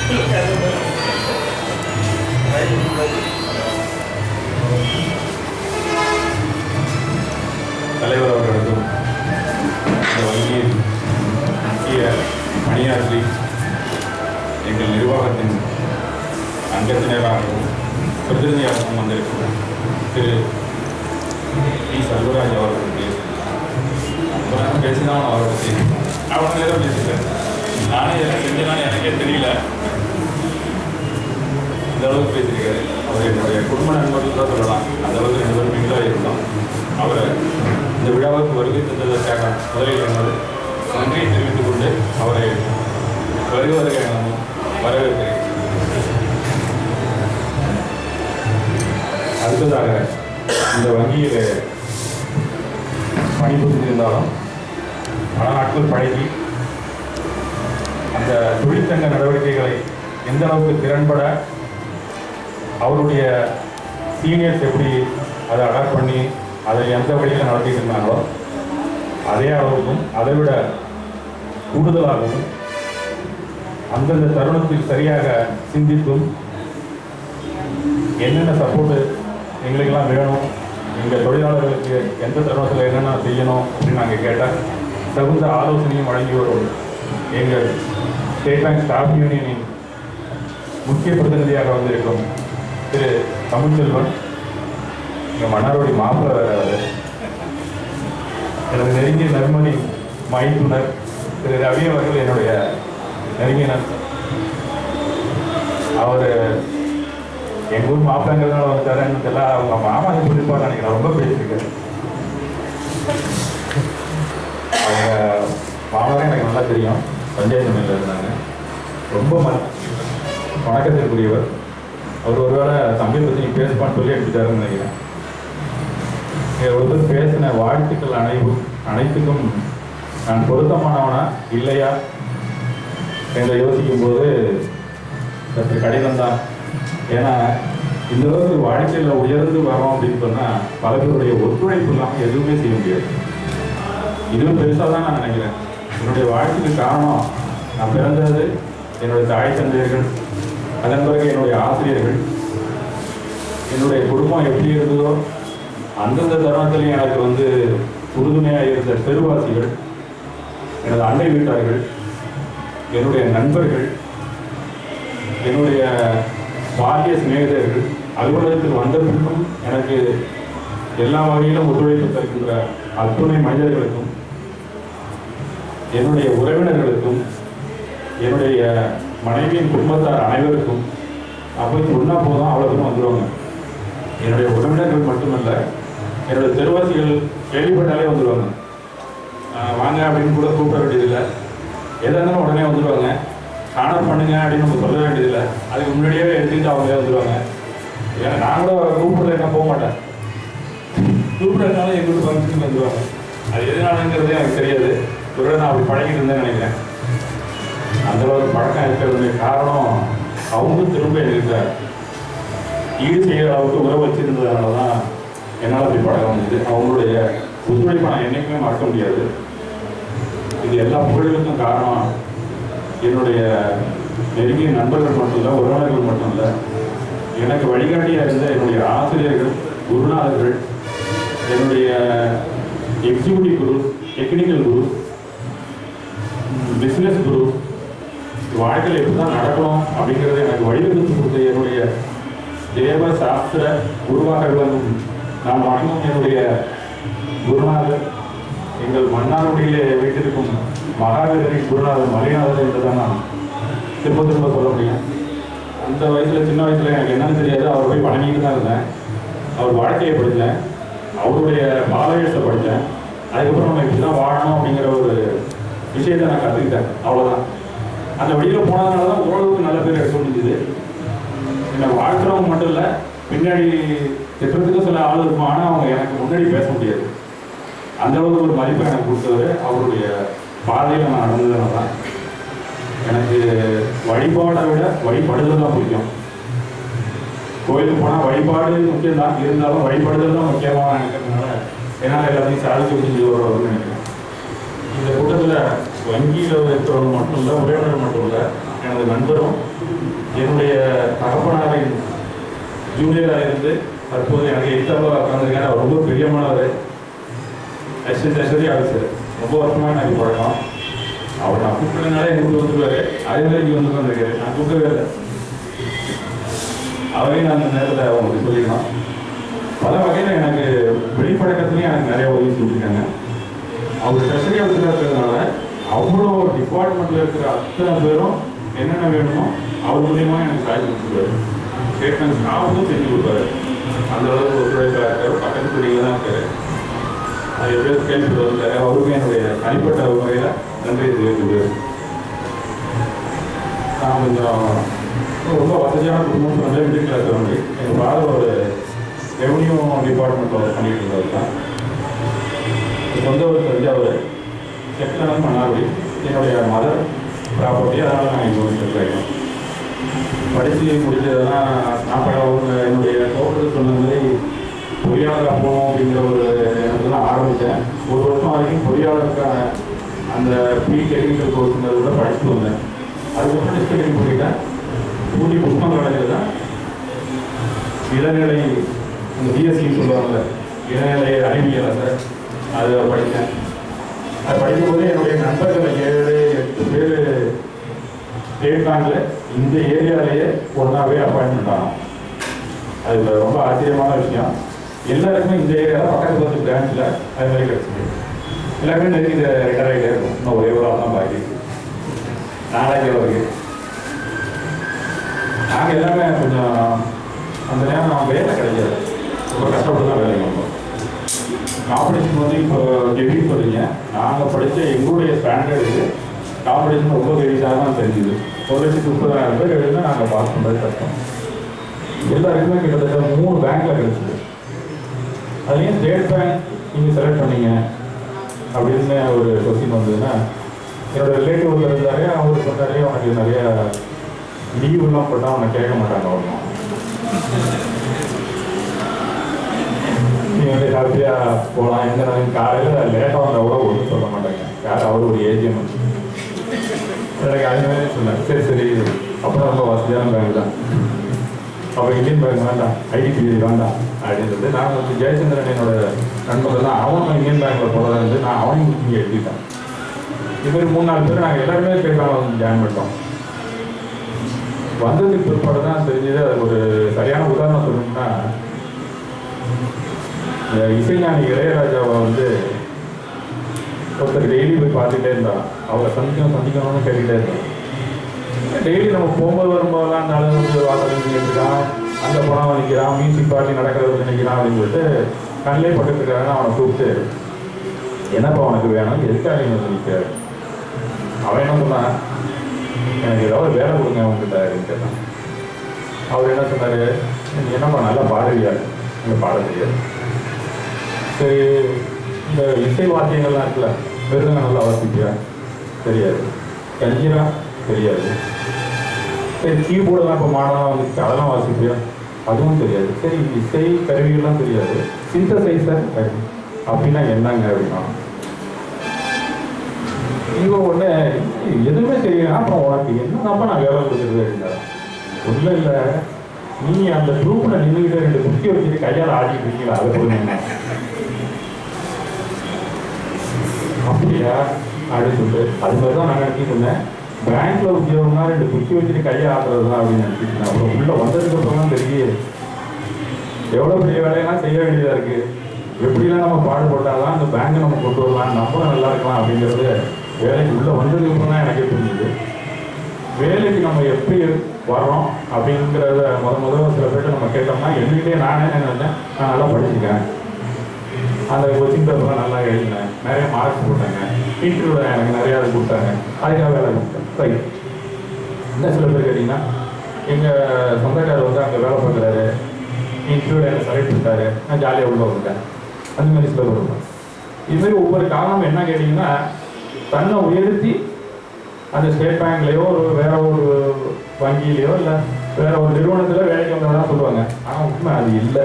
தலைவர் அவர்களுக்கும் இந்த வங்கியில் முக்கிய பணியாற்றி எங்கள் நிர்வாகத்தின் அங்கத்தினராகவும் பிரதிநிதியாகவும் வந்திருக்கும் திரு பி. செல்வராஜ் அவர்களுக்கு பேசினாலும் அவரை பற்றி அவ்வளோ நேரம் பேசிட்டேன். நானே எல்லாம் செஞ்சேனான்னு எனக்கே தெரியல, இந்த அளவுக்கு பேசியிருக்காரு. அவர் என்னுடைய குடும்ப நண்பர்கள் தான் சொல்லலாம். அந்த அளவுக்கு 2 பேரும் மிங்களாக இருந்தோம். அவரை இந்த விழாவுக்கு வருகை தந்ததற்காக முதலில் எனது நன்றியை தெரிவித்துக் கொண்டு அவரை வருவதற்கு வரவேற்கிறேன். அடுத்ததாக இந்த வங்கியில் பணிபுரிந்திருந்தாலும் பல நாட்கள் பழகி அந்த தொழிற்சங்க நடவடிக்கைகளை எந்த அளவுக்கு திறன்பட அவருடைய சீனியர்ஸ் எப்படி அதை அடாப்ட் பண்ணி அதை எந்த வழியில் நடத்திட்டு இருந்தாங்களோ அதே அளவுக்கும் அதை விட கூடுதலாகவும் அந்தந்த தருணத்தில் சரியாக சிந்தித்தும் என்னென்ன சப்போர்ட்டு எங்களுக்கெல்லாம் வேணும், எங்கள் தொழிலாளர்களுக்கு எந்த தருணத்தில் என்னென்ன செய்யணும் அப்படின்னு நாங்கள் கேட்டால் தகுந்த ஆலோசனையும் வழங்கி வரும் எங்கள் ஸ்டேட் பேங்க் ஸ்டாஃப் யூனியனின் முக்கிய பிரதிநிதியாக வந்திருக்கும் திரு தமிழ்ச்செல்வன், எங்கள் மன்னாரோடி மாப்பிள்ளை வேறு, எனது நெருங்கிய நர்மணி மைத்துனர் திரு ரவி அவர்கள் என்னுடைய நெருங்கினர். அவர் எங்கள் ஊர் மாப்பிள்ளைங்கிறதுனால வந்துட்டாருன்னு தெரியல, அவங்க மாமா சொல்லியிருப்பாரு நினைக்கிறேன். ரொம்ப பேசியிருக்காரு. அவங்க மாமாவே எனக்கு நல்லா தெரியும், பஞ்சாயத்து மேல இருந்தாங்க. ரொம்ப வணக்கத்திற்குரியவர். அவர் ஒருவேளை தம்பி பற்றி நீ பேசுவான்னு சொல்லி எடுத்துட்டாருன்னு நினைக்கிறேன். ஒருத்தர் பேசின வாழ்த்துக்கள் அனைத்துக்கும் நான் பொருத்தமானவனா இல்லையா என்று யோசிக்கும் போது சற்று கடினம்தான். ஏன்னா இந்த அளவுக்கு வாழ்க்கையில் உயர்ந்து வரோம் அப்படின்னு சொன்னால் பல பேருடைய ஒத்துழைப்பு இல்லாமல் எதுவுமே செய்ய முடியாது. இதுவும் பெருசாக தான் நான் நினைக்கிறேன். என்னுடைய வாழ்க்கைக்கு காரணம் நான் பிறந்தது, என்னுடைய தாய் தந்தையர்கள், அதன் பிறகு என்னுடைய ஆசிரியர்கள், என்னுடைய குடும்பம் எப்படி இருந்ததோ அந்தந்த தருணத்திலையும் எனக்கு உறுதுணையாக இருந்த தெருவாசிகள், எனது அண்டை வீட்டார்கள், என்னுடைய நண்பர்கள், என்னுடைய பாலிய சிநேகிதர்கள், அலுவலகத்தில் வந்த பின்னும் எனக்கு எல்லா வகையிலும் ஒத்துழைப்பு தருகின்ற அத்துணை மனிதர்களுக்கும், என்னுடைய உறவினர்களுக்கும், என்னுடைய மனைவியின் குடும்பத்தார் அனைவருக்கும் அப்போ ஒன்றா போதும் அவ்வளோ தூரம் வந்துடுவாங்க. என்னுடைய உறவினர்கள் மட்டுமல்ல, என்னுடைய தெருவாசிகள் கேள்விப்பட்டாலே வந்துடுவாங்க. வாங்க அப்படின்னு கூட கூப்பிட வேண்டியதில்லை, எதாக இருந்தாலும் உடனே வந்துடுவாங்க. ஆனர் பண்ணுங்க அப்படின்னு நம்ம சொல்ல வேண்டியதில்லை, அதுக்கு முன்னாடியே எடுத்துக்கிட்டு அவங்களே வந்துடுவாங்க. ஏன்னா நான் கூட கூப்பிடுறேன் போக மாட்டேன், கூப்பிடுறதுனால எங்கள் வீட்டு ஃபங்க்ஷனுக்கு வந்துடுவாங்க. அது எதனாலங்கிறதே எனக்கு தெரியாது. ஒரு நான் அப்படி பழகிட்டு இருந்தேன்னு நினைக்கிறேன். அந்தளவுக்கு பழக்கம் இருக்கிறதுடைய காரணம் அவங்க திரும்ப எங்களுக்கு ஈடு செய்கிற அளவுக்கு உறவு வச்சிருந்ததுனால தான் என்னால் அப்படி பழக முடியுது. அவங்களுடைய ஒத்துழைப்பை நான் என்றைக்குமே மறக்க முடியாது. இது எல்லா புகழ்களுக்கும் காரணம் என்னுடைய நெருங்கிய நண்பர்கள் மட்டும் இல்லை, உறவினர்கள் மட்டும் இல்லை, எனக்கு வழிகாட்டியாக இருந்த என்னுடைய ஆசிரியர்கள், குருநாதர்கள், என்னுடைய எக்ஸிக்யூட்டிவ் குரு, டெக்னிக்கல் குரு, பிஸ்னஸ் குரு, வாழ்க்கையில் எப்படி தான் நடக்கணும் அப்படிங்கிறத எனக்கு வழிவகுத்து கொடுத்த என்னுடைய தேவ சாஸ்திர குருவாக விளங்கும் நான் வணங்கும் என்னுடைய குருநாதர், எங்கள் மன்னாருடைய வீட்டிற்கும் மகாவீரரின் குருநாதர் மலைநாதர் என்றுதான் நான் திரும்ப திரும்ப சொல்ல முடியும். அந்த வயசில், சின்ன வயசில் எனக்கு என்னன்னு தெரியாது, அவர் போய் வணங்கிட்டு தான் இருந்தேன். அவர் வாழ்க்கையை படித்தேன், அவருடைய பாலவேஷத்தை படித்தேன். அதுக்கப்புறம் நம்ம இப்படி தான் வாழணும் அப்படிங்கிற ஒரு விஷயத்தை நான் கற்றுக்கிட்டேன். அவ்வளோதான். அந்த வழியில் போனதுனால தான் ஓரளவுக்கு நல்ல பேர் எடுக்க முடிஞ்சுது. என்னை வாழ்க்கிறவங்க மட்டும் இல்லை, பின்னாடி திட்டத்துக்கு சில ஆள் இருக்கும், ஆனால் அவங்க எனக்கு முன்னாடி பேச முடியாது. அந்தளவுக்கு ஒரு மதிப்பை எனக்கு கொடுத்தவர் அவருடைய பாதையில் நான் நடந்ததுனால தான். எனக்கு வழிபாடை விட வழிபடுதல் தான் பிடிக்கும். கோயிலுக்கு போனால் வழிபாடு முக்கியம் தான், இருந்தாலும் வழிபடுதல் தான் முக்கியமாக நினைக்கிறதுனால என்னால் எல்லாத்தையும் சாதிக்க முடிஞ்சு வருவதுன்னு நினைக்கிறேன். இந்த கூட்டத்தில் வங்கியில் இருக்கிறவங்க மட்டும் இல்லை, உறவினர் மட்டும் இல்லை, எனது நண்பரும் என்னுடைய தகப்பனாரின் ஜூனியராக இருந்து தற்போது எனக்கு எக்ஸாம்பிள் உட்காந்துருக்கேன். அவர் ரொம்ப பிரியமானவர், அசிஸ்டன்ட் ட்ரெஷரி ஆஃபீஸர். ரொம்ப வருஷமாக எனக்கு பழக்கம். அவர் நான் கூப்பிட்டதுனால எனக்கு வந்துருவாரு. அதே மாதிரி இங்கே வந்து வந்திருக்காரு. நான் கூப்பிடவே இல்லை. அவரையும் நான் அந்த நேரத்தில் அவங்களுக்கு சொல்லிக்கலாம். பல வகையில் எனக்கு வெளிப்பழக்கத்துலேயும் எனக்கு நிறைய உதவி செஞ்சுருக்காங்க. அவர் ட்ரெஷரி ஆஃபீஸராக இருக்கிறதுனால அவ்வளோ டிபார்ட்மெண்ட்டில் இருக்கிற அத்தனை பேரும் என்னென்ன வேணுமோ அவர் மூலியமாக எனக்கு சாய்ச்சி கொடுத்துருவாரு. ஸ்டேட்மெண்ட் ஸ்டாஃபும் செஞ்சு கொடுப்பாரு. அந்த அளவுக்கு ஒத்துழைப்பாக இருக்கார். பக்கத்து துறையில் தான் இருக்காரு. அது எப்படியோ கேள்வி வந்தார். அவருக்கும் என்னுடைய தனிப்பட்ட வகையில் நன்றியை தெரிவித்துள்ளார். நான் கொஞ்சம் ரொம்ப வசதியான குடும்பம் சொன்னே, மிடில் கிளாஸ் ஃபேமிலி. எங்கள் ஃபாதர் ஒரு ரெவன்யூ டிபார்ட்மெண்ட்டில் ஒர்க் பண்ணிட்டு இருந்தவர் தான். சொந்த ஊர் தஞ்சாவூர், செட்டில் மன்னார்குடி. என்னுடைய மதர் ப்ராப்பர்ட்டி, அதனால் நான் இங்கே வந்து செட்டில் ஆகிட்டோம். படித்து முடிச்சதெல்லாம் நான் என்னுடைய தோட்டத்தில் சொன்ன மாதிரி பொறியாளர் போகணும் அப்படிங்கிற ஒரு எனக்கு தான் ஆரம்பித்தேன். ஒரு வருஷம் வரைக்கும் பொறியாளருக்கான அந்த ப்ரீ டெக்னிக்கல் கோர்ஸுங்கிறது கூட படிச்சுட்டு வந்தேன். அதுக்கப்புறம் டிஸ்கஷன் பண்ணிட்டேன். பூண்டி புஷ்பம் காலேஜில் தான் இளநிலை, அந்த பிஎஸ்சின்னு சொல்லுவாங்கள்ல, இளநிலை அறிவியலை சார், அதை படித்தேன். அது படிக்கும்போது என்னுடைய நண்பர்கள் 7-8 பேர் ஸ்டேட் பேங்கில் இந்த ஏரியாவிலேயே ஒன்றாவே அப்பாயின்மெண்ட் ஆகும். அது ரொம்ப ஆச்சரியமான விஷயம். எல்லாருக்குமே இந்த ஏரியாவில் பக்கத்து பக்கத்து பிரான்ச்சில் அது மாதிரி கிடச்சிது. எல்லாருமே நெருங்கி இதை ரிட்டர் ஆகிட்டே இருக்கும். இன்னும் ஒரே ஒரு ஆள் தான் பாக்கி. நாளைக்கு அவருக்கு நாங்கள் எல்லாமே கொஞ்சம் அந்த நேரம் நம்ம வேலை கிடைக்காது. ரொம்ப கஷ்டப்பட்டு தான் வேலை பண்ணுறோம். காம்படிஷன் வந்து இப்போ டிகிரி சொல்லிங்க, நாங்கள் படித்த எங்களுடைய ஸ்டாண்டர்டுக்கு காம்படிஷன் ரொம்ப பெரிசாக தான் தெரிஞ்சுது. 1,30,000 பேர் எழுதுனா நாங்கள் பாஸ் பண்ணுறது கஷ்டம். எல்லாருக்குமே கிட்டத்தட்ட 3 பேங்க்கில் கிடச்சிது. அதுலேயும் ஸ்டேட் பேங்க் நீங்கள் செலக்ட் பண்ணீங்க அப்படின்னு ஒரு கொஸ்டின் வந்ததுன்னா, என்னோட ரிலேட்டிவ் இருந்தாரு. அவர் சொன்னாரே அவனுக்கு நிறைய லீவுலாம் போட்டால் அவனை கேட்க மாட்டாங்க. அவனும் நீங்கள் வந்து ஹாப்பியாக போகலாம். எந்த நாளைக்கு காலையில் லேட்டாக வந்தால் கூட ஒன்றும் சொல்ல மாட்டாங்க. யார் அவர் ஒரு ஏஜிஎம் எனக்கு அது மாதிரி சொன்னேன். சரி சரி, அப்புறம் ரொம்ப வசதியான பேங்க் தான். அப்போ இந்தியன் பேங்க் வேண்டாம், ஐடிபிஐ வேண்டாம் அப்படின்னு சொல்லிட்டு நான் வந்து ஜெயச்சந்திரன் என்னோட நண்பர்கள் தான், அவன் இந்தியன் பேங்க்கில் போகிறதா இருந்து நான் அவனையும் இங்கே எழுதிட்டேன். இது மாதிரி 3-4 பேர் நாங்கள் எல்லாருமே ஸ்டேட் வந்து ஜாயின் பண்ணிட்டோம். வந்ததுக்கு பிற்பாடு தான் தெரிஞ்சது. அது ஒரு சரியான உதாரணம் சொல்லணும்னா, இசைஞானி இளையராஜாவை வந்து ஒருத்தர் டெய்லி போய் பார்த்துட்டே இருந்தான். அவரை சந்திக்கணும்னு கேட்டுகிட்டே இருந்தான். டெய்லி நம்ம போகும்போது வரும்போதெல்லாம் அந்த அளவு வந்து வாசல் நிற்கிறான், அங்கே போனால் நிற்கிறான், மியூசிக் பார்ட்டி நடக்கிறது நிற்கிறான் அப்படின்னு சொல்லிட்டு கண்ணிலே பட்டுட்டு இருக்காங்க. அவனை கூப்பிட்டு, என்னப்பா உனக்கு வேணும், எதுக்காக நீ வந்து நிற்க? அவன் என்ன சொன்னான், எனக்கு ஏதாவது வேலை கொடுங்க அவங்ககிட்ட அப்படின்னு கேட்டான். அவர் என்ன சொன்னார், என்னப்பா நல்லா பாடுவியா? எனக்கு பாட தெரியாது. சரி, இந்த இசை வாத்தியங்கள்லாம் இருக்குல்ல, வெறுங்க நல்லா வாசிப்பியா? தெரியாது. கஞ்சிரா? தெரியாது. சரி, கீபோர்டெல்லாம் இப்போ மாடலாம் வந்துச்சு, அதெல்லாம் வாசிப்பியா? அதுவும் தெரியாது. சரி, இசை கருவிகள்லாம் தெரியாது. சிந்தசைசர் அப்படின்னா என்னங்க அப்படின்னா, இவன் ஒன்று எதுவுமே தெரியும். அப்புறம் உனக்கு என்னப்பா நான் வேலை கொடுக்குறது அப்படின்னா, ஒன்றும் இல்லை, நீ அந்த குரூப்பில் நின்றுக்கிட்ட 2 குட்டி வச்சுட்டு கையால் ஆடிட்டு இருக்கீங்களா, அதை கொடுங்க. அப்படியா அப்படின்னு சொல்லிட்டு அது மாதிரி தான் நான் நினைச்சிட்டு இருந்தேன். பேங்க்ல உத்தியோகம்னா 2 குட்டி வச்சுட்டு கையை ஆடுறது தான் அப்படின்னு நினைச்சிட்டு இருந்தேன். அப்புறம் உள்ள வந்ததுக்கு அப்புறம் தான் தெரியும் எவ்வளோ பெரிய வேலையெல்லாம் செய்ய வேண்டியதாக இருக்குது. எப்படிலாம் நம்ம பாடுபட்டால் தான் அந்த பேங்கை நம்ம கொண்டு வரலாம், நம்மளும் நல்லா இருக்கலாம் அப்படிங்கிறது வேலைக்கு உள்ளே வந்ததுக்கு அப்புறம் தான் எனக்கே புரிஞ்சுது. வேலைக்கு நம்ம எப்படி வர்றோம் அப்படிங்கிறத முதல்ல சில பேர்கிட்ட நம்ம கேட்டோம்னா, என்கிட்டே நானே என்ன நினைச்சேன், நான் நல்லா படிச்சுக்கேன், அந்த கோச்சிங் பேப்பர்லாம் நல்லா எழுதினேன், நிறைய மார்க்ஸ் போட்டாங்க, இன்டர்வியூவில் எனக்கு நிறையா அது கொடுத்தாங்க, அதுக்காக வேலை கொடுத்தேன். ரைட். இன்னும் சில பேர் கேட்டிங்கன்னா, எங்கள் சொந்தக்காரர் வந்து அங்கே வேலை பார்க்குறாரு, இன்டர்வியூவில் என்னை செலக்ட் பண்ணிட்டாரு, நான் ஜாலியாக உள்ள வந்துட்டேன். அந்த மாதிரி சில பேர் இருப்பேன். இதுமாரி ஒவ்வொரு காரணம் என்ன கேட்டிங்கன்னா, தன்னை உயர்த்தி அந்த ஸ்டேட் பேங்க்லேயோ ஒரு வேற ஒரு வங்கியிலையோ இல்லை வேற ஒரு நிறுவனத்தில் வேலைக்கு வந்ததான் சொல்லுவாங்க. ஆனால் உண்மை அது இல்லை.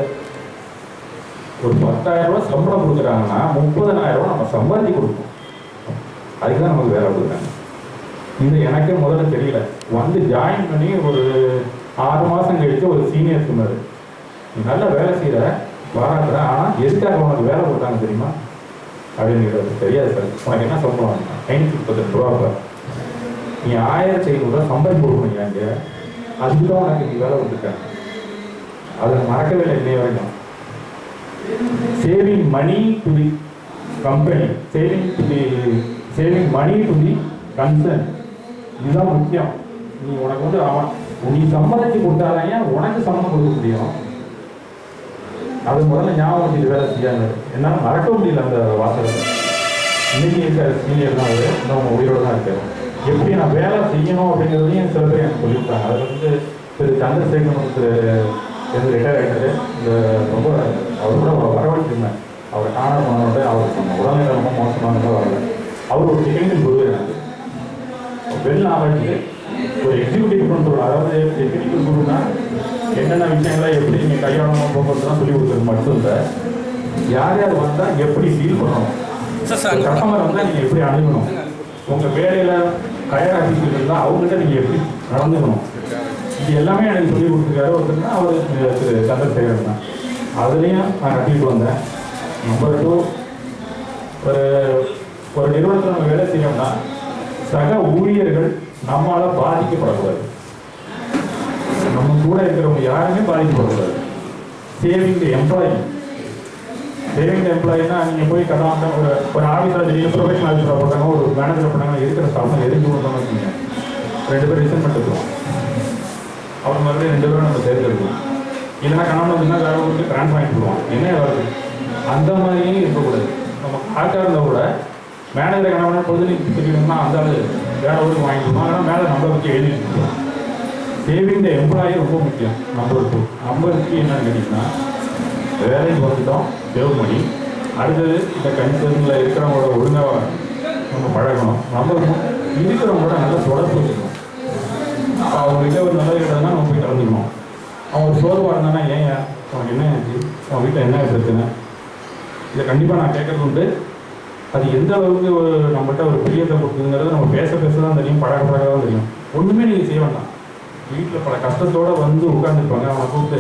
ஒரு 10,000 ரூபா சம்பளம் கொடுக்குறாங்கன்னா 30,000 ரூபா நம்ம சம்பாதிச்சு கொடுப்போம். அதுக்கு தான் நமக்கு வேலை கொடுக்குறாங்க. இது எனக்கே முதல்ல தெரியல. வந்து ஜாயின் பண்ணி ஒரு 6 மாதம் கழித்து ஒரு சீனியர் சொன்னார், நீ நல்லா வேலை செய்கிற, பாராட்டுற, ஆனால் எதுக்காக உனக்கு வேலை கொடுத்தாங்க தெரியுமா அப்படின்னு. தெரியாது சார். உனக்கு என்ன சம்பளம்? 538 ரூபா. சார் நீ 1500 ரூபா சம்பாதிச்சு கொடுக்கணும் அங்கே, அதுக்கு தான் உனக்கு நீ வேலை கொடுத்துருக்காங்க. அதை மறக்கவே இல்லை இன்னைய வரைக்கும். Saving money to the company, saving money to the concern, இதுதான் முக்கியம். நீ உனக்கு வந்து நீ சம்மதிச்சு கொடுத்தாலையா உனக்கு சம்மதம் கொடுக்க முடியும். அது முதல்ல ஞாபகம் வச்சுட்டு வேலை செய்யாங்க. என்னால் மறக்க முடியல அந்த வாசகத்தை. இன்னைக்கு இருக்க சீனியர் தான் அது, நம்ம உயிரோடு தான் இருக்காரு. எப்படி நான் வேலை செய்யணும் அப்படிங்கிறதையும் சில பேர் எனக்கு சொல்லிவிட்டாங்க. அதில் வந்து திரு சந்திரசேகரன் திரு ரிட்டையர் ஆகிட்டாரு. இந்த ரொம்ப அவர் கூட வரவழைச்சிருந்தேன். அவரை காண போனோட அவர் நம்ம உடல்நிலை ரொம்ப மோசமானதாக வரல. அவர் ஒரு டெக்னிக்கல் குரு எனக்கு வெல் நாலேஜ், ஒரு எக்ஸிக்யூட்டிவ் கண்ட்ரோல். அதாவது டெக்னிக்கல் குருனா என்னென்ன விஷயங்களை எப்படி நீங்கள் கையாளணும் போக்குவரத்துலாம் சொல்லி கொடுக்குறது மட்டும் இல்லை, யார் யார் வந்தால் எப்படி ஃபீல் பண்ணணும், கஸ்டமர் வந்தால் நீங்கள் எப்படி அணுகணும், உங்கள் வேலையில் ஹையர் ஆஃபீஸில் இருந்தால் அவங்ககிட்ட நீங்கள் எப்படி நடந்துக்கணும், இது எல்லாமே எனக்கு சொல்லி கொடுத்துருக்காரு. ஒருத்தருன்னா அவர் திரு சந்திரசேகரன் தான். அதுலேயும் நான் கட்டிட்டு வந்தேன். நம்பர் 2, ஒரு நிறுவனத்தில் நம்ம வேலை செய்யணும்னா சக ஊழியர்கள் நம்மளால் பாதிக்கப்படக்கூடாது. நம்ம கூட இருக்கிறவங்க யாருமே பாதிக்கப்படக்கூடாது. சேவிங் எம்ப்ளாயி, சேவிங் எம்ப்ளாயினா நீங்கள் போய் கட்டாம ஒரு ஆஃபீஸில் திடீர்னு ப்ரொஃபஷனல் ஆஃபீஸராக போட்டாங்க, ஒரு மேனேஜர் பண்ணாங்க, இருக்கிற ஸ்டாஃப் எரிஞ்சு கொடுத்தோம்னு வச்சுக்கோங்க, 2 பேர் ரிசைன்மெண்ட் எடுத்துருவோம். அவங்க மறுபடியும் 2 பேரும் நம்ம தேர்ந்தெடுக்கணும். இல்லைன்னா கணவன் வந்து வேலை கொடுத்து ட்ரான்ஸ்ஃபர் வாங்கிட்டு போடுவோம். என்ன வருது அந்த மாதிரியும் இருக்கக்கூடாது. நம்ம ஆக்காக இருந்தால் கூட மேனேஜர் கணவனை பொழுது தெரியணும்னா அந்த ஆள் வேலை ஊருக்கு வாங்கிக்கணும். ஆனால் மேலே நம்மளை வச்சு எழுதிட்டு சேவிங் எம்ப்ளாயி ரொம்ப முக்கியம். நம்பர் 2. நம்பர் 3 என்னன்னு கேட்டிங்கன்னா, வேலைக்கு வந்துட்டோம், சேவ் பண்ணி அடுத்தது இந்த கன்சர்னில் இருக்கிறவங்களோட ஒழுங்காக நம்ம பழகணும். நம்பர் 3 இருக்கிறவங்களோட நல்ல தொடர்பு வச்சுக்கணும். அவங்ககிட்ட ஒரு நல்ல இடம்னா நம்ம போய் கலந்துக்கணும். அவங்க ஒரு சோர்வாக இருந்தானா, ஏன் உனக்கு என்ன ஆச்சு, அவன் வீட்டில் என்ன பிரச்சனை, இதை கண்டிப்பாக நான் கேட்கறது உண்டு. அது எந்த அளவுக்கு நம்மகிட்ட ஒரு பிரியத்தை கொடுக்குதுங்கிறது நம்ம பேச தான் தெரியும், பழக தான் தெரியும். ஒன்றுமே நீங்கள் செய்ய வேண்டாம். வீட்டில் பல கஷ்டத்தோடு வந்து உட்காந்துருப்பாங்க, அவனை கூப்பிட்டு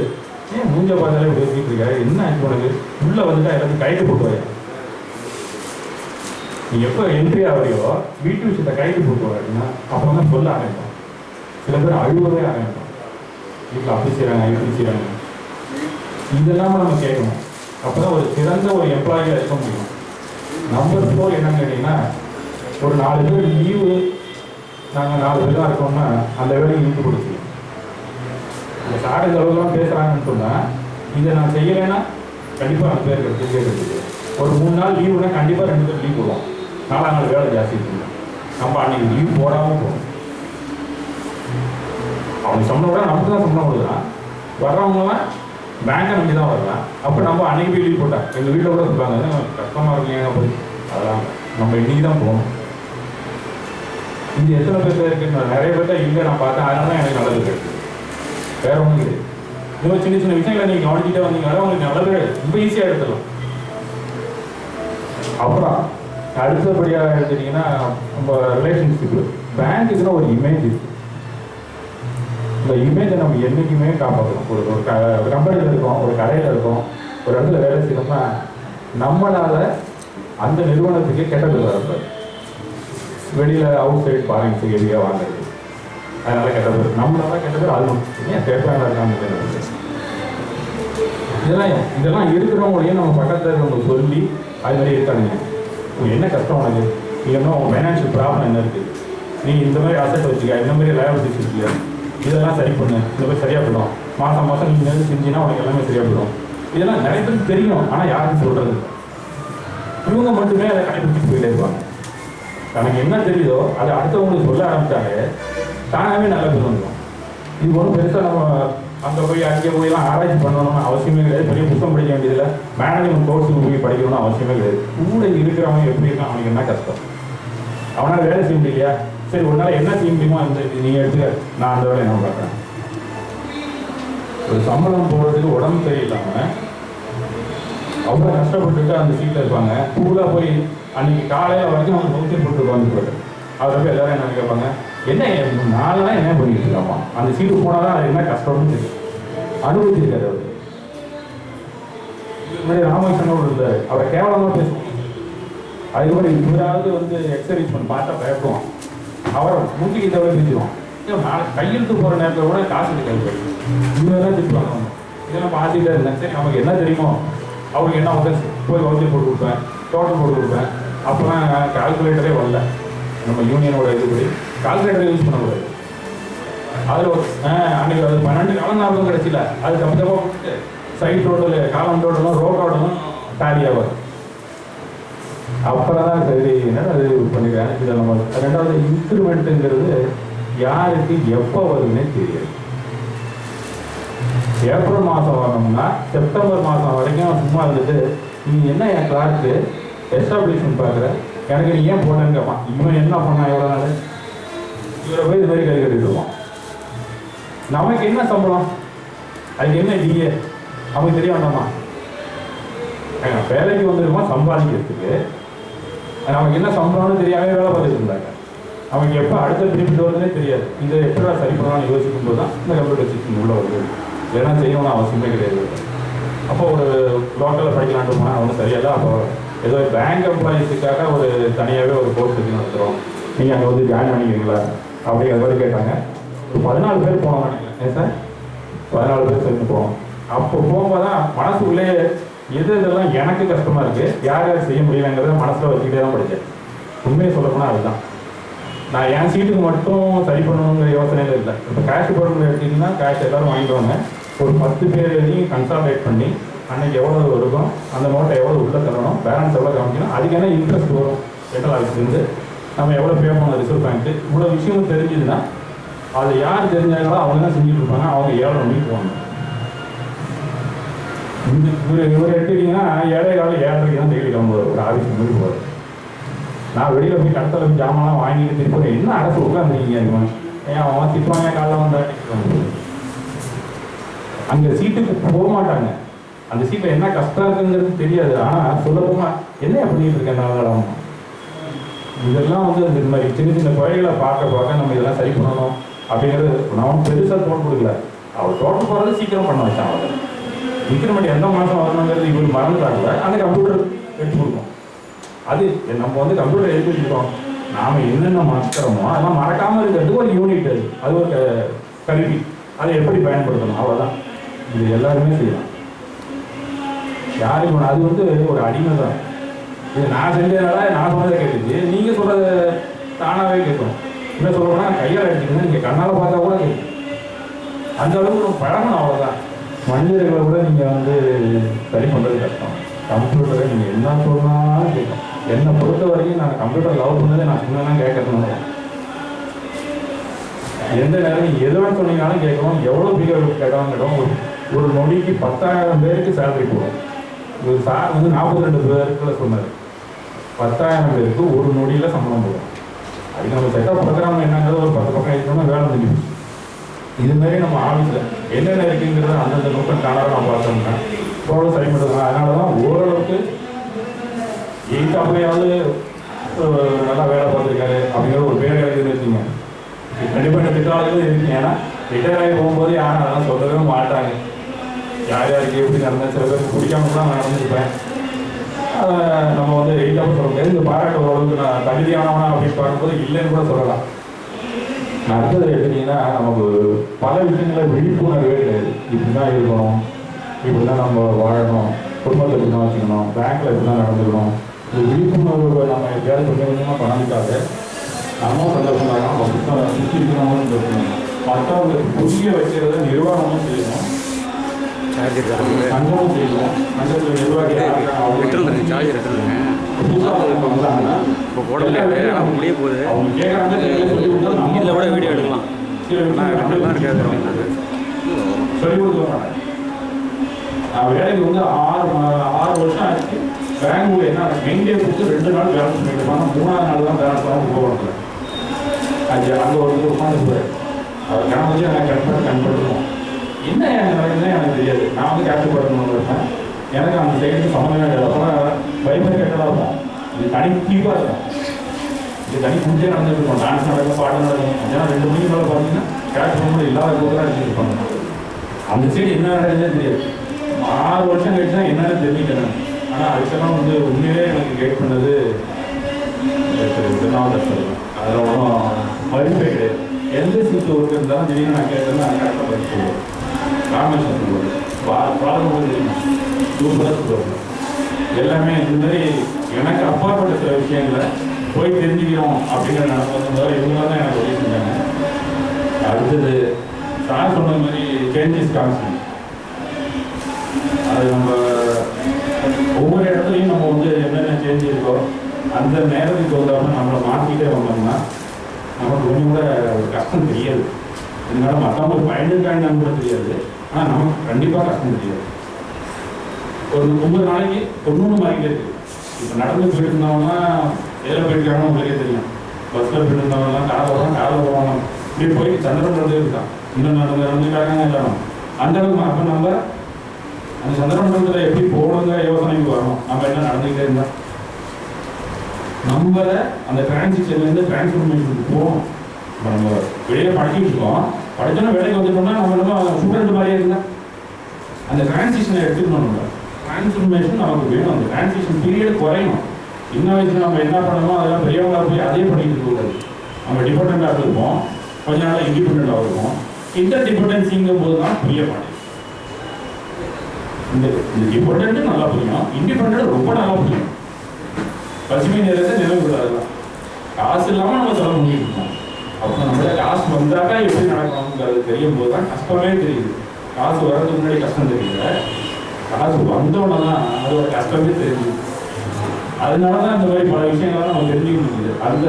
ஏன் மூஞ்ச பார்த்தாலே பேசிக்கிட்டு இருக்காரு, என்ன ஆச்சு உனக்கு, உள்ளே வந்துட்டா எல்லாத்தையும் கைட்டு போட்டுவாரு. நீ எப்போ என்ட்ரி ஆகிறியோ வீட்டு விஷயத்தை கைட்டு போட்டுவார் அப்படின்னா அப்புறம் தான் சொல்ல ஆரம்பிப்போம். சில பேர் அழுவவே ஆரம்பிப்போம், வீட்டில் அப்படி செய்கிறாங்க இப்படி செய்கிறாங்க. இதெல்லாமல் நம்ம கேட்கணும். அப்போ தான் ஒரு சிறந்த ஒரு எம்ப்ளாயியாக இருக்க முடியும். நம்பர் 4 என்னன்னு கேட்டிங்கன்னா, ஒரு 4 பேர் லீவு, நாங்கள் 4 பேர் தான் இருக்கோம்னா அந்த வேலையை இழுத்து கொடுத்து இந்த சார் இந்த அளவுக்குலாம் பேசுகிறாங்கன்னு சொன்னால், இதை நான் செய்யலைன்னா கண்டிப்பாக அந்த பேர் கிடைச்சிது. ஒரு 3 நாள் லீவுனா கண்டிப்பாக 2 பேர் லீவ் போடுவோம். 4ஆம் நாள் வேலை ஜாஸ்தி இருக்குது. நம்ம அன்றைக்கி லீவ் போடாமல் போகணும். அவங்க சம்பளம் விட நமக்கு தான் சம்பளம் கொடுக்குறான். வர்றவங்கலாம் பேங்கை நம்பி தான் வரலாம். அப்போ நம்ம அன்றைக்கி போய் லீவ் போட்டால் எங்கள் வீட்டில் கூட சொல்லுவாங்க, கஷ்டமாக இருக்கீங்க போய், அதெல்லாம் நம்ம இன்றைக்கி தான் போகணும். இது எத்தனை பேர் இருக்குன்னு நிறைய பேர்த்த இங்கே நான் பார்த்தேன். அதனால தான் எனக்கு நல்லது கிடையாது, வேற ஒன்றும் கிடையாது. இன்னும் சின்ன சின்ன விஷயங்களை நீங்கள் கவனிச்சுட்டே வந்தீங்கன்னா உங்களுக்கு நல்லது ரொம்ப ஈஸியாக எடுத்துடலாம். அப்புறம் அடுத்தபடியாக எடுத்துட்டிங்கன்னா நம்ம ரிலேஷன்ஷிப்பு. பேங்க்குக்குன்னு ஒரு இமேஜ் இருக்குது. இந்த இமேஜை நம்ம என்றைக்குமே காப்பாற்றணும். ஒரு கம்பெனியில் இருக்கோம், ஒரு கடையில் இருக்கோம், ஒரு இடத்துல வேலை செய்யணும்னா நம்மளால் அந்த நிறுவனத்துக்கு கெட்ட பேர் வரக்கூடாது. வெளியில் அவுட் சைட் ஃபாரின் பிஹேவியராக வாங்குறது, அதனால் கெட்ட பேர், நம்மளால கெட்ட பேர் அது ஏன் பேப்பராக இருக்காங்க. இதெல்லாம் இருக்கிறவங்களையும் நம்ம பக்கத்தில் இருக்கிறவங்க சொல்லி அது மாதிரி இருக்காதுங்க, என்ன கஷ்டம் உனக்கு, நீ என்ன உங்கள் ஃபைனான்ஷியல் ப்ராப்ளம் என்ன இருக்குது, நீ இந்த மாதிரி அசெட் வச்சுக்க, இந்த மாதிரி லைபிலிட்டிஸ் வச்சுக்க, இதெல்லாம் சரி பண்ணு, இந்த மாதிரி சரியாக போயிடும், மாதம் மாதம் நீங்கள் நேரம் செஞ்சிங்கன்னா உனக்கு எல்லாமே சரியாக போயிடும். இதெல்லாம் நிறைய பேருக்கு தெரியும், ஆனால் யாருக்கும் சொல்கிறது. இவங்க மட்டுமே அதை கடைபிடிச்சிட்டு போயிட்டே இருப்பாங்க. தனக்கு என்ன தெரியுதோ அதை அடுத்தவங்களுக்கு சொல்ல ஆரம்பித்தாலே தானாகவே நல்ல பேர் வந்துடும். இது ஒன்றும் பெருசாக நம்ம அங்கே போய் அங்கே போயெல்லாம் ஆராய்ச்சி பண்ணணும்னு அவசியமே கிடையாது. பெரிய புத்தகம் படிக்க வேண்டியதில்லை, மேனேஜ்மெண்ட் கோர்ஸுக்கு போய் படிக்கணும்னு அவசியமே கிடையாது. கூட இருக்கிறவங்க எப்படி இருக்கான், அவனுக்கு என்ன கஷ்டம், அவனால் வேலை செய்ய முடியலையா, சரி ஒரு நாள் என்ன செய்ய முடியுமோ அந்த நீங்கள் எடுத்துக்க, நான் அந்த வேலையை நான் பார்க்குறேன். ஒரு சம்பளம் போடுறதுக்கு உடம்பு சரியில்லாமல் அவ்வளோ கஷ்டப்பட்டுட்டு அந்த சீட்டில் இருப்பாங்க. கூலாக போய் அன்றைக்கி காலையில் வரைக்கும் அவங்க நோக்கி போட்டு உட்காந்து போய்ட்டு அதை போய் எல்லாரும் என்ன கேட்பாங்க, என்ன நாளெல்லாம் என்ன பண்ணிட்டு இருக்காமா, அந்த சீட்டு போனால் தான் அது என்ன கஷ்டம்னு தெரியும், அனுபவிச்சிருக்காரு அவர். இது மாதிரி ராமகிருஷ்ணன் இருந்தார், அவரை கேவலமாக பேசுவோம். அதுக்கப்புறம் இவராவது வந்து எக்ஸர்சைஸ் பார்த்தா பயப்படுவான், அவரை முந்திக்கு தவிர பேசிடுவான். நாளை கையெழுத்து போகிற நேரத்தில் கூட காசு இருக்காது, இவரெல்லாம் திட்டுவாங்க. இதெல்லாம் பார்த்துக்கிட்டே இருந்தேன். சரி நமக்கு என்ன தெரியுமோ அவருக்கு என்ன வந்து போய் வவுச்சர் போட்டு கொடுப்பேன், டோட்டல் போட்டு கொடுப்பேன். அப்போலாம் கால்குலேட்டரே வரல, நம்ம யூனியனோட இதுபடி கால்குலேட்டரை யூஸ் பண்ணக்கூடாது. அதில் ஒரு அன்றைக்கி அது 12 காலம் ஞாபகம் கிடச்சில, அது தப்பு தப்பாக போட்டு சைட் டோட்டலு, காலம் டோட்டலும், ரோ டோட்டலும் டேலி ஆகும். அப்புறம் தான் சரி என்ன அது பண்ணிக்கிறேன். இதில் நம்ம ரெண்டாவது இன்க்ரிமெண்ட்டுங்கிறது யாருக்கு எப்போ வருதுன்னே தெரியாது. ஏப்ரல் மாதம் வரணும்னா செப்டம்பர் மாதம் வரைக்கும் சும்மா இருந்துட்டு நீ என்ன என் கிளார்க்கு எஸ்டாப்ளிஷ்மெண்ட் பார்க்குற, எனக்கு நீ ஏன் போனேன்னு கேட்பான். இவன் என்ன பண்ணான் எவ்வளோ நாள், இவரை போய் இது மாதிரி கை கட்டிடுவான். நமக்கு என்ன சம்பளம், அதுக்கு என்ன டிஏ அவனுக்கு தெரிய வேண்டாமா. வேலைக்கு வந்துருமா சம்பாதிக்கிறதுக்கு, நமக்கு என்ன சம்பளம்னு தெரியாமல் வேலை பார்த்துட்டு இருந்தாங்க. அவங்க எப்போ அடுத்த திருப்பிட்டு வருதுன்னே தெரியாது. இந்த எப்படி சரி பண்ணலாம்னு யோசிக்கும் போது தான் இந்த கம்ப்யூட்டர் சிஸ்டம் உள்ள வருது. ஏன்னா செய்யணும்னு அவசியமே கிடையாது. அப்போ ஒரு லோக்கலில் படிக்கலான்ட்டு போனால் ஒன்றும் சரியாது. அப்போ ஏதோ பேங்க் எம்ப்ளாயிஸுக்காக ஒரு தனியாகவே ஒரு கோர்ஸ் வச்சு நடத்துகிறோம், நீங்கள் அங்கே வந்து ஜாயின் பண்ணிக்கிறீங்களா அப்படிங்கிற மாதிரி கேட்டாங்க. ஒரு 14 பேர் போனோம் நினைக்கிறேன். ஏன் சார் 14 பேர் சேர்ந்து போவோம். அப்போ போகும்போது தான் மனசுக்குள்ளே இதெல்லாம் எனக்கு கஷ்டமாக இருக்குது, யார் யார் செய்ய முடியலைங்கிறத மனசில் வச்சுக்கிட்டே தான் படித்தேன். உண்மையை சொல்லப்போனால் அதுதான். நான் என் சீட்டுக்கு மட்டும் சரி பண்ணணுங்கிற யோசனையில் இல்லை. இப்போ கேஷ் போர்டு எடுத்திங்கன்னா கேஷ் எல்லோரும் வாங்கிடுவாங்க. ஒரு 10 பேரையும் கன்சால்டேட் பண்ணி அன்றைக்கி எவ்வளோ இருக்கும், அந்த நோட்டை எவ்வளோ உள்ளே தரணும், பேலன்ஸ் எவ்வளோ காமிக்கணும், அதுக்கு என்ன இன்ட்ரெஸ்ட் வரும், ஜெனரல் ஆஃபீஸ்லேருந்து நம்ம எவ்வளோ பே பண்ணணும் ரிசர்வ் பேங்க்கு, இவ்வளோ விஷயம் தெரிஞ்சுதுன்னா அதை யார் தெரிஞ்சாங்களோ அவங்க தான் செஞ்சுட்டு இருப்பாங்க. அவங்க 7 மணிக்கு போகணும். இவர் எடுத்துக்கிட்டிங்கன்னா 7:15 தான் டெய்லி கிளம்புவார் ஒரு ஆஃபீஸ் முடிவு போவார். நான் வெளியில் போய் கடத்தல போய் ஜாமான்லாம் வாங்கிட்டு திருப்பி என்ன அரசு உட்காந்துருக்கீங்க இருக்கும், ஏன் அவன் திட்டுவாங்க காலைல வந்தாட்டி அங்கே சீட்டுக்கு போக மாட்டாங்க. அந்த சீட்டில் என்ன கஷ்டம் இருக்குங்கிறது தெரியாது. ஆனால் சொல்லப்போமா என்ன பண்ணிட்டு இருக்கேன் நாளாம். இதெல்லாம் வந்து இந்த மாதிரி சின்ன சின்ன குறைகளை பார்க்க நம்ம இதெல்லாம் சரி பண்ணணும் அப்படிங்கிறது. நான் பெருசாக தோல் கொடுக்கல, அவர் தோட்டம் போகிறது சீக்கிரம் பண்ண வச்சான். அவர் இன்க்ரிமெண்ட் எந்த மாதம் வரணுங்கிறது இவர் மறந்துட்டாங்க. அந்த கம்ப்யூட்டர் எடுத்து கொடுக்கும். அது நம்ம வந்து கம்ப்யூட்டர் எடுத்து வச்சுருக்கோம், நாம் என்னென்ன மறக்கிறோமோ அதெல்லாம் மறக்காமல் இருக்கிறதுக்கு ஒரு யூனிட், அது ஒரு கருவி, அதை எப்படி பயன்படுத்தணும் அவ்வளோதான். இது எல்லாருமே செய்யலாம். யாருக்கு அது வந்து ஒரு அடிமை தான். இது நான் செஞ்சதுனால நான் சொன்னதை கேட்டுச்சு, நீங்கள் சொல்கிறத தானாகவே கேட்கணும். என்ன சொல்கிறோம்னா கையால் எடுத்துக்கணும், நீங்கள் கண்ணால் பார்த்தா கூட கேட்கும். அந்த அளவுக்கு நம்ம பழகணும், அவ்வளோதான். மனிதர்களை கூட நீங்கள் வந்து சரி பண்ணுறது கஷ்டம். கம்ப்யூட்டரை நீங்கள் என்ன சொன்னாலும் கேட்கும். என்னை பொறுத்த வரைக்கும் நான் கம்ப்யூட்டர் லவ் பண்ணதே நான் சொன்னேன்னா கேட்கறதுனால எந்த நேரம் நீங்கள் எது வேணும் சொன்னீங்கன்னாலும் கேட்கணும். எவ்வளோ பிகர் கேட்கணும். ஒரு நொடிக்கு 10,000 பேருக்கு சேலரி போடும். ஒரு சார் வந்து 42 பேருக்குள்ள சொன்னார், 10,000 பேருக்கு ஒரு நொடியில் சம்பளம் போடும். அதுக்கு நம்ம செட்டப் ப்ரோக்ராம் என்னங்கிறது ஒரு 10 பக்கம் இருக்கணும்னா வேலை முடிஞ்சு. இதுமாரி நம்ம ஆஃபீஸில் என்னென்ன இருக்குங்கிறத அந்தந்த நோக்கம் காணாத நான் பார்த்தோம்னா ஓரளவு சரி பண்ணுறதுனா. அதனால தான் ஓரளவுக்கு எயிட்டாவது நல்லா வேலை பார்த்துருக்காரு அப்படிங்கிற ஒரு பேர் எழுதுன்னு வச்சுங்க. கண்டிப்பாக இந்த திட்டாளர்களும் இருக்குங்க. ஏன்னா ரிட்டையர் ஆகி போகும்போது யாரும் அதெல்லாம் சொல்லவே மாட்டாங்க. யார் யாருக்கு எப்படி நடந்தேன், சில பேருக்கு பிடிக்காம கூட நான் நடந்துருப்பேன். அதை நம்ம வந்து எயிட்டாக சொல்ல முடியாது. இந்த பாராட்டு ஓரளவுக்கு நான் தகுதியானவனா அப்படின்னு பார்க்கும்போது இல்லைன்னு கூட சொல்லலாம். நான் அடுத்தது எடுத்துக்கிட்டிங்கன்னா நமக்கு பல விஷயங்களை விழிப்புணர்வே கிடையாது. இப்படி தான் இருக்கணும், இப்படி தான் நம்ம வாழணும், குடும்பத்தை இப்படி தான் வச்சுக்கணும், பேங்க்கில் இப்படி தான் நடந்துக்கணும். இந்த விழிப்புணர்வு நம்ம எப்படியாவது கொஞ்சம் கொஞ்சமாக பண்ணிக்காது நம்ம சந்தோஷமாக நம்ம புத்தகம் சுற்றி இருக்கணும்னு சொல்லணும். மற்றவங்களுக்கு புரிய வைக்கிறத நிர்வாகமும் செய்யணும், சங்கமும் செய்யணும். சங்கத்தில் நிர்வாகி அவங்க கேட்குறாங்க வீடியோ எடுக்கலாம் சொல்லி கொடுக்க மாட்டேன். நான் வேலைக்கு வந்து 6 வருஷம் ஆச்சு. பெங்களூர் என்ன எங்கே கொடுத்து 2 நாள் பேலன்ஸ் பண்ணிட்டு 3ஆவது நாள் தான் பேலன்ஸ் பண்ண போகல. அது அங்கே ஒரு உட்காந்துருப்பாரு, அவர் கணக்கு வச்சு நாங்கள் கண்படுத்துவோம். என்ன எனக்கு நடக்குதுன்னு எனக்கு தெரியாது. நான் வந்து கேப்டன் படுத்தணும்னு இருப்பேன். எனக்கு அந்த சைடுக்கு சம்மந்தமே கிடையாது. அப்போ பயமே கெட்டதாக இருக்கும். இது தனித்தீவாக இருக்கும். இங்கே தனி பூஜையே நடந்துட்டு இருக்கோம். டான்ஸ் நடக்கும், பாட்டு நடக்கும். ஏன்னா 2 மணிக்கு மேலே பார்த்தீங்கன்னா கிளாஸ் ரூமில் இல்லாத போதெல்லாம் அடிச்சுருப்பாங்க. அந்த சைடு என்ன நடக்குதுன்னே தெரியாது. 6 வருஷம் கழிச்சு தான் என்னென்னு தெரிஞ்சுக்கிறேன். ஆனால் அதுக்கெல்லாம் வந்து உண்மையிலே எனக்கு கைட் பண்ணது திருநாவுக்கரசர். அதில் ஒன்றும் மதிப்பே கிடையாது. எந்த சீட்டு ஒர்க் இருந்தாலும் திடீர்னு நான் கேட்டேன்னா அது கரெக்டாக பதில் சொல்லுவேன். ராமேஸ்வரம் சொல்லுவார், பாலமும் தெரியுமா, சூப்பராக சொல்லுவாங்க. எல்லாமே இந்த மாதிரி எனக்கு அப்பாற்பட்ட சில விஷயங்களை போய் தெரிஞ்சுக்கிறோம் அப்படிங்கிற நடந்தது இவங்களாம் தான் எனக்கு உதவி செஞ்சாங்க. அடுத்தது சார் சொன்ன மாதிரி சேஞ்சஸ் கான்ஸ்டன்ட். அது நம்ம ஒவ்வொரு இடத்துலையும் நம்ம வந்து என்னென்ன சேஞ்ச் இருக்கோ அந்த நேரத்துக்கு தகுந்தாமல் நம்மளை மாற்றிக்கிட்டே வந்தோம்னா நமக்கு கொஞ்சம் கூட ஒரு கஷ்டம் தெரியாது. இதனால மற்றவங்களுக்கு பயந்துருக்காங்கன்னு கூட தெரியாது. ஆனால் நமக்கு கண்டிப்பாக கஷ்டம் தெரியாது. ஒரு 9 நாளைக்கு 90 மாறிக்கிட்டே இருக்குது. இப்போ நடந்து போயிட்டு இருந்தவங்கன்னா எதில் போயிருக்காங்கன்னு உங்களுக்கே தெரியும். பஸ்ஸில் போயிட்டு இருந்தவங்கலாம் காரில் போவாங்க. இப்படி போய் சந்திரமண்டலத்தில் இருக்கான். இன்னும் நடந்துட்டாங்க எல்லாரும் அந்த அளவுக்கு. அப்போ நம்ம அந்த சந்திரமண்டலத்தில் எப்படி போகணுங்க யோசனைக்கு வரணும். நம்ம என்ன நடந்துக்கிட்டே இருந்தால் நம்ம அந்த டிரான்சிஷன்லேருந்து டிரான்ஸ்ஃபர்மேஷனுக்கு போகணும். இப்போ நம்ம வெளியே படிச்சுட்டு இருக்கோம், படித்தோன்னா வேலைக்கு வந்துட்டோம்னா நம்ம ஸ்டூடெண்ட் மாதிரியே இருந்தால் அந்த டிரான்சிஷனை எடுத்துக்கணும். நம்ம டிரான்ஸ்ஃபர்மேஷன் நமக்கு வேணும். அந்த டிரான்சிஷன் பீரியட் குறையணும். இன்னும் வயசுல நம்ம என்ன பண்ணணுமோ அதெல்லாம் பெரியவங்களாக போய் அதே பண்ணிட்டு இருக்கக்கூடாது. நம்ம டிபெண்டாக இருப்போம், கொஞ்ச நாள் இண்டிபெண்டாக இருக்கும். இன்டர் டிபெண்டன்சிங்கும் போது தான் புரிய மாட்டேங்குது. இந்த டிபெண்ட் நல்லா புரியும், இண்டிபெண்ட் ரொம்ப நல்லா புரியும். பசுமை நேரத்தை நினைவு விடாதுலாம். காசு இல்லாமல் நம்ம சொல்ல முடியும். அப்போ நம்மள காசு வந்தாக்கா எப்படி நடக்கணுங்கிறது தெரியும் போது தான் கஷ்டமே தெரியுது. காசு வர்றதுக்கு முன்னாடி கஷ்டம் தெரியல, காசு வந்தோடனே தான் அதோட கஷ்டமே தெரியுது. அதனால தான் இந்த மாதிரி பல விஷயங்கள்லாம் நம்ம தெரிஞ்சுக்க முடியுது. அந்த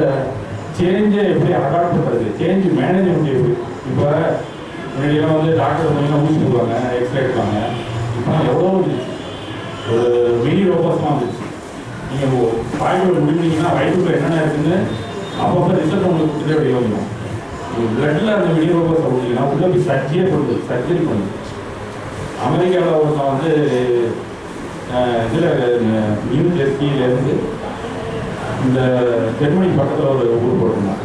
சேஞ்சை எப்படி அடாப்ட் பண்ணுறது, சேஞ்ச் மேனேஜ்மெண்ட் எப்படி. இப்போ முன்னாடியெல்லாம் வந்து டாக்டர் மூலியமாக ஊசி போடுவாங்க, எக்ஸ்ரே எடுப்பாங்க. இப்போ எவ்வளோ வந்துச்சு, ஒரு மினி ரோபோஸ்லாம் வந்துச்சு. நீங்கள் பாய்க்குள்ள முடிஞ்சிங்கன்னா வயிற்றுக்குள்ள என்னென்ன இருக்குன்னு அப்பப்போ ரிசல்ட் உங்களுக்கு கொடுத்துட்டே வெளியே வந்துடும். பிளட்டில் அந்த மினி ரோபோஸை முடிஞ்சிங்கன்னா உள்ள போய் சர்ஜரி பண்ணுது. அமெரிக்காவில் ஒருத்தன் வந்து இதில் நியூ ஜெர்சியிலேருந்து இந்த ஜெர்மனி பக்கத்தில் ஒரு ஊர் போட்டிருந்தான்.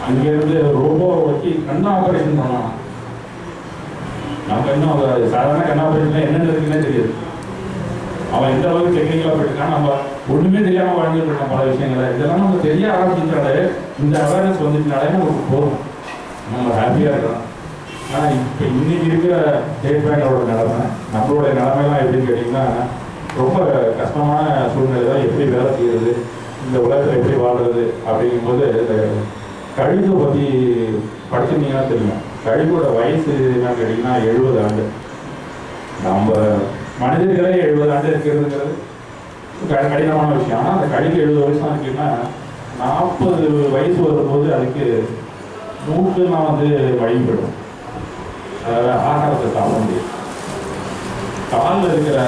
அங்கேருந்து ரோபோவை வச்சு கண் ஆப்ரேஷன் பண்ணலாம். நம்ம இன்னும் சாதாரண கண் ஆப்ரேஷன் என்னென்ன இருக்குன்னே தெரியாது. அவன் எந்த அளவுக்கு டெக்னிக்கலாக போயிட்டுருக்கான். நம்ம ஒன்றுமே தெரியாமல் வாழ்ந்துட்டு இருக்கோம் பல விஷயங்களை. இதெல்லாம் நம்ம தெரிய ஆரம்பிச்சிட்டாலே, இந்த அவேர்னஸ் வந்துச்சுனாலே நமக்கு போதும், நம்ம ஹாப்பியாக இருக்கலாம். ஆனால் இப்போ இன்னைக்கு இருக்கிற ஸ்டேட் பேங்கோட நிலைமை, நம்மளுடைய நிலைமைலாம் எப்படின்னு கேட்டிங்கன்னா ரொம்ப கஷ்டமான சூழ்நிலை தான். எப்படி வேலை செய்கிறது, இந்த உலகத்தில் எப்படி வாழ்கிறது அப்படிங்கும்போது இந்த கழிவு பற்றி படிச்சிருந்தீங்கன்னா தெரியும். கழிவோட வயசு என்னன்னு கேட்டிங்கன்னா 70 ஆண்டு. நம்ம மனிதர்களே 70 ஆண்டு இருக்கிறதுங்கிறது கடினமான விஷயம். ஆனால் அந்த கழிவு 70 வயசுலாம் இருக்குன்னா 40 வயசு வரும்போது அதுக்கு மூக்கெல்லாம் வந்து வழிபடும். அதாவது ஆகாரத்தை சாப்பிட முடியும். காலில் இருக்கிற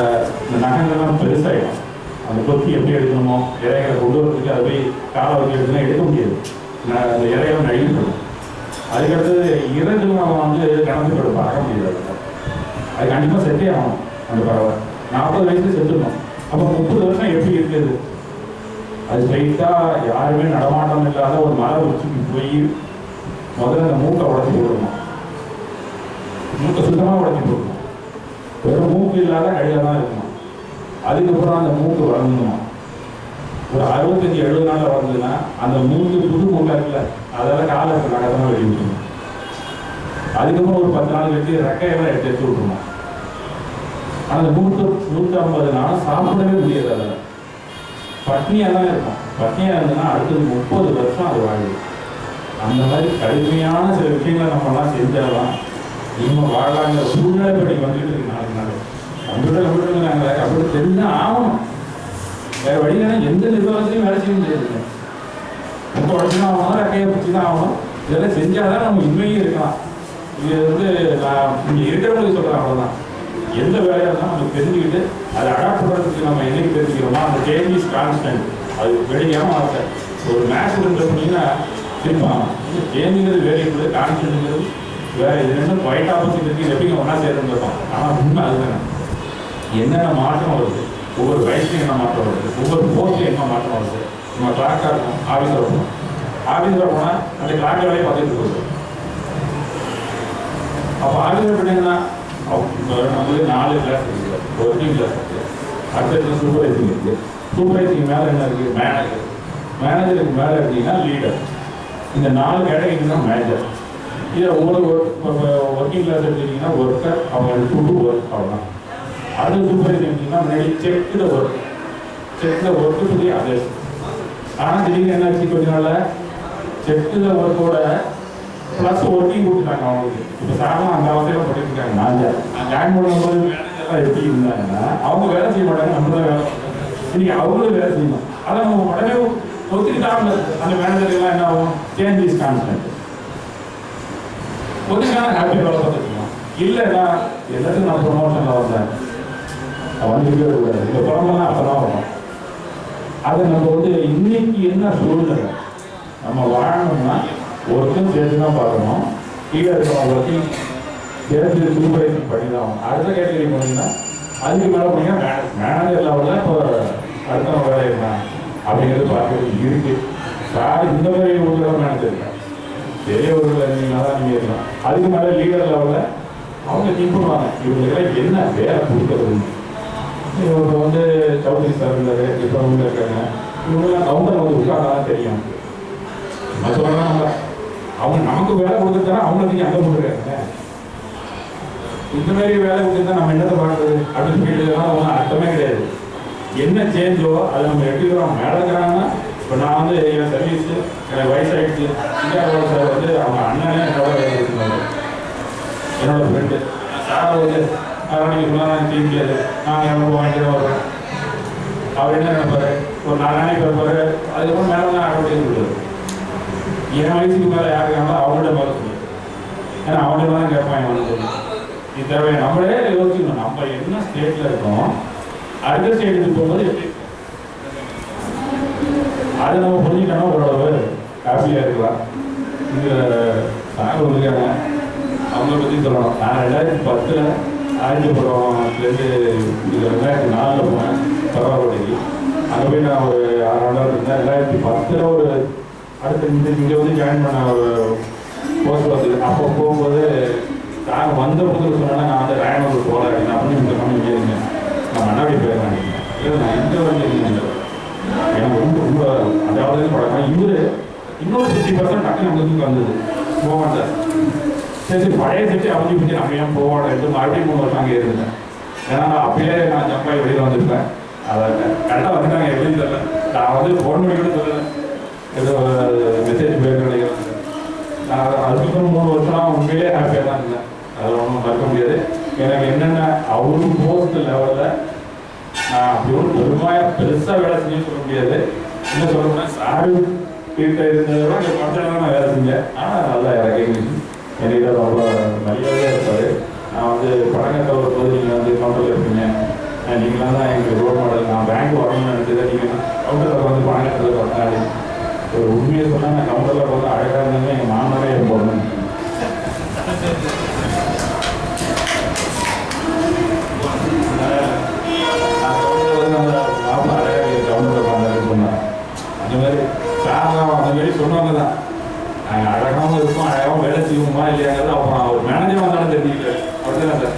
இந்த நகங்கள்லாம் பெருசாகிடும். அந்த கொத்தி எப்படி எடுக்கணுமோ இறைகளை கொண்டு வரதுக்கு அதை போய் காலை வச்சு எடுத்துனா எடுக்க முடியாது. அந்த இறைகளை நழுவிடும். அதுக்கடுத்தது இறகுலாம் வந்து கடந்து போய்டும், பறக்க முடியாது. அது கண்டிப்பாக செட்டே ஆகணும். அந்த பறவை 40 வயசுல செத்துடணும். அப்போ 30 வருஷம் எப்படி இருக்குது? அது ஸ்ட்ரைட்டாக யாருமே நடமாட்டம் இல்லாத ஒரு மலை உச்சிக்கு போய் முதல்ல அந்த மூக்கை உடச்சி போடணும். மூக்கை சுத்தமாக உடச்சி போடணும். வெறும் மூக்கு இல்லாத கடியில் தான் இருக்கணும். அதுக்கப்புறம் அந்த மூக்கு வளர்ந்துடணும். ஒரு 65-70 நாளில் வளர்ந்ததுன்னா அந்த மூக்கு புது மூக்கா இருக்குல்ல, அதெல்லாம் காலை இருக்க நகரமாக வெடி விட்டுணும். அதுக்கப்புறம் ஒரு 10 நாள் கழிச்சு ரெக்கையெல்லாம் எடுத்து விட்டுருணும். ஆனால் அந்த 150 நாள் சாப்பிடவே முடியாது. அதில் பட்னியாக தான் இருக்கும். பட்னியாக இருந்ததுன்னா அடுத்தது 30 வருஷம் அது வாழுது. அந்த மாதிரி கடுமையான சில விஷயங்களை நம்மலாம் செஞ்சாலும் இவங்க வாழலாங்கிற சூழ்நிலை படி வந்துட்டு இருக்கு. நாள் கம்ப்யூட்டர் நாங்கள் கம்ப்யூட்டர் தெரிஞ்சுதான் ஆகணும். வேறு வழியில எந்த நிர்வாகத்திலையும் வேலை செய்ய முடியாது. முட்டை உடச்சுதான் ஆகணும், ரெக்கையை பிடிச்சி தான் ஆகணும். இதெல்லாம் செஞ்சாதான் நம்ம உண்மையும் இருக்கலாம். இது வந்து நான் இங்கே இருக்கிறவங்களுக்கு சொல்கிறேன். அவ்வளோதான். எந்த வேலையாக இருந்தாலும் நம்ம தெரிஞ்சுக்கிட்டு அதை அடாப்ட் பண்ணுறதுக்கு நம்ம என்னைக்கு தெரிஞ்சுக்கிறோமோ அந்த சேஞ்ச் இஸ் கான்ஸ்டன்ட். அது வெளியாமல் ஆசை. ஒரு மேத்ஸ் சொன்னீங்கன்னா திரும்ப சேஞ்சுங்கிறது வேரியபிள், கான்ஸ்டன்ட்ங்கிறது வேறு. இது ரெண்டும் ஒயிட் ஆப்போசிட் இருக்குது. எப்படிங்க ஒன்றா சேர்ந்து இருக்கோம். ஆனால் உண்மை அதுதானே. என்னென்ன மாற்றம் வருது, ஒவ்வொரு வயசுலையும் என்ன மாற்றம் வருது, ஒவ்வொரு போஸ்ட்லையும் என்ன மாற்றம் வருது. நம்ம கிளாக்காக இருக்கும், ஆஃபீஸில் இருக்கும். ஆஃபீஸில் போனால் அந்த கிளாக் வேலையை பார்த்துட்டு போகுது. அப்போ ஆஃபீஸில் பார்த்தீங்கன்னா நம்மளுக்கு 4 கிளாஸ் இருக்குது. ஒர்க்கிங் கிளாஸ் இருக்குது, அடுத்த சூப்பர்வைசிங் இருக்குது. சூப்பர்வைசிங் மேலே என்ன இருக்குது? மேனேஜர். மேனேஜருக்கு மேலே இருக்கீங்கன்னா லீடர். இந்த 4 கேட்டகரி தான் மேனேஜர். இதை ஒர்க்கிங் கிளாஸ் எடுத்துக்கிட்டிங்கன்னா ஒர்க்கர், அவங்க டூ ஒர்க் அவ்வளோதான். அடுத்த சூப்பர்வைசிங் எடுத்திங்கன்னா முன்னாடி செக் த ஒர்க்கு சொல்லி அது. ஆனால் திடீர்னு என்ன ஆச்சு, கொஞ்ச நாளில் செக் த ஒர்க்கோட ப்ளஸ் ஒர்க்கிங் கொடுத்துட்டாங்க அவங்களுக்கு. இப்போ சாதாரண அந்த அவசரம் பண்ணிட்டு இருக்காங்க. நான் ஜாயின் பண்ணும்போது மேனேஜர்லாம் எப்படி இருந்தாங்கன்னா அவங்க வேலை செய்ய மாட்டாங்க, நம்ம தான் வேலை செய்யணும். இன்னைக்கு அவங்களும் வேலை செய்யணும். அதை நம்ம உடனே ஒத்துக்கிட்டாங்க. அந்த மேனேஜர்லாம் என்ன ஆகும்? Change is constant. ஒத்துக்கான ஹாப்பி வேலை பார்த்துக்கலாம். இல்லைன்னா எல்லாத்துக்கும் நான் ப்ரொமோஷனில் வந்தேன் வந்துக்கவே கூடாது. இந்த குழம்பெல்லாம் அப்போ தான் வரும். அதை நம்ம இன்னைக்கு என்ன சூழ்நிலை, நம்ம வாழணும்னா ஒருத்தரும் சேர்த்து தான் பார்க்கணும். கீழே இருக்கிறவங்களுக்கும் சேர்த்து சூப்பர்வைசிங் பண்ணி தான் ஆகணும். அடுத்த கேட்டகரி போனீங்கன்னா அதுக்கு மேலே போனீங்கன்னா மேனேஜர் லெவலில் இப்போ அடுத்த வேலை இருந்தான் அப்படிங்கிறது பார்க்கறது இருக்கு. சார் இந்த மாதிரி ஊரில் மேனேஜர் இருக்கா, பெரியவர்கள் நீங்களாக தான் நீங்கள் இருக்கலாம். அதுக்கு மேலே லீடர் லெவலில் அவங்க திங்க் பண்ணுவாங்க, இவங்களுக்கு என்ன வேலை கொடுக்கறது. இவங்க சௌத்ரி சார் இருந்தார், இப்போ அவங்க இருக்காங்க. இவங்கெல்லாம் கவுண்டர் உட்கார்தான் தெரியும். சொல்கிறாங்க அவங்க நமக்கு வேலை கொடுத்துருக்காங்க, அவங்களுக்கு அங்கே கொடுத்துருக்காங்க. இந்த மாதிரி வேலை கொடுத்துருந்தா நம்ம என்னத்தை பார்க்குறது அப்படின்னு கேட்டதுனால ஒன்றும் அர்த்தமே கிடையாது. என்ன சேஞ்சோ அதை நம்ம எடுத்துக்கிறோம். மேலே இருக்கிறாங்கன்னா இப்போ நான் என் சர்வீஸு எனக்கு வயசாகிடுச்சு. சார் அவங்க அண்ணனே என்னோட இருந்தாங்க, என்னோட ஃப்ரெண்டு. சார் நீங்கள் சொன்னால் செய்ய முடியாது, நாங்கள் எவ்வளோ வாங்கிட்டு தான் வர்றோம். அவர் என்ன நினைப்பாரு, ஒரு 4 நாளைக்கு வருவார். அதுக்கப்புறம் மேலே தான் ஆட்டோட்டியாக சொல்லுவார். என் வயசுக்கு மேலே யார் இருக்காங்களோ அவங்கள்ட்ட மேலே சொல்லுவார். ஏன்னா அவங்கள்ட்ட தான் கேட்பாங்க சொல்லி. இது தேவை நம்மளே யோசிக்கணும். நம்ம என்ன ஸ்டேட்டில் இருக்கோம், அடுத்த ஸ்டேட்டுக்கு போகும்போது எப்படி அதை நம்ம புரிஞ்சுக்கணும். ஓரளவு ஹாப்பியாக இருக்கலாம். இங்கே சார் இருக்காங்க, அவங்கள பற்றி சொல்லணும். நான் 2010 ஆயிரப்புறம்லேருந்து 2004 போனேன் பரவாயில்லைக்கு. அங்கே போய் நான் ஒரு 6 ஆண்டாக இருந்தேன். 2010 ஒரு அடுத்த இங்கே ஜாயின் பண்ண ஒரு போஸ்ட் வந்து அப்போ போகும்போது நான் வந்த புதுக்கு சொன்னேன்னா நான் ராயனூர் போகல அப்படின்னு அப்படின்னு இந்த மாதிரி இங்கே இருந்தேன். நான் மன்னாடி போயிருந்தேன். இல்லை நான் இங்கே வந்து எனக்கு ரொம்ப அதாவது பழக்கம். இன்னொரு 50% டக்கு நம்மளுக்கு வந்தது போக மாட்டேன். சரி பழைய செட்டு அமைஞ்சு பிடிச்சி நம்ம ஏன் போவாட எடுத்து மறுபடியும் 3 வருஷம் அங்கே இருந்தேன். ஏன்னா அப்பயே நான் ஜம்பாய் வெளியில் வந்துருப்பேன். அதை கரெக்டாக வந்துட்டாங்க எப்படின்னு தெரியல. நான் ஃபோன் பண்ணி கூட சொல்லலை, ஏதோ மெசேஜ் போயிருக்க நினைக்கிறேன். நான் அதுக்கப்புறம் 3 வருஷம் உண்மையிலே ஹாப்பியாக தான் இருந்தேன். அதில் ஒன்றும் மறக்க முடியாது. எனக்கு என்னென்ன அவரும் போஸ்ட் லெவலில் நான் அப்படி ஒன்றும் பெருசாக வேலை செஞ்சு சொல்ல முடியாது. என்ன சொல்லணும்னா சாரு கிட்ட இருந்ததோட இந்த படத்தில் நான் வேலை செஞ்சேன். ஆனால் நல்லா இறக்கி எனக்கு ரொம்ப நல்லதாக இருப்பார். நான் படங்கத்தை வரும்போது நீங்கள் கவுண்டரில் இருப்பீங்க, நீங்களாம் தான் எங்களுக்கு ரோல் மாடல். நான் பேங்க் வரணும்னு நினச்சதை நீங்கள் கவுண்டரில் படங்கத்தில் பண்ணாடி ஒரு உண்மையை சொன்னால் நான் கவுண்டரில் அழகாக இருந்தாலும் எங்கள் மாமனே போகணும். அந்த மாதிரி சாரம் அந்த மாதிரி சொன்னவங்க தான் நாங்கள் அழகாகவும் இருப்போம், அழகாகவும் வேலை செய்வோமா இல்லையாங்கிறது அப்புறம் அவர் மேனேஜர் வந்தாலும் தெரிஞ்சுக்கிட்டார். அப்படிதான் சார்.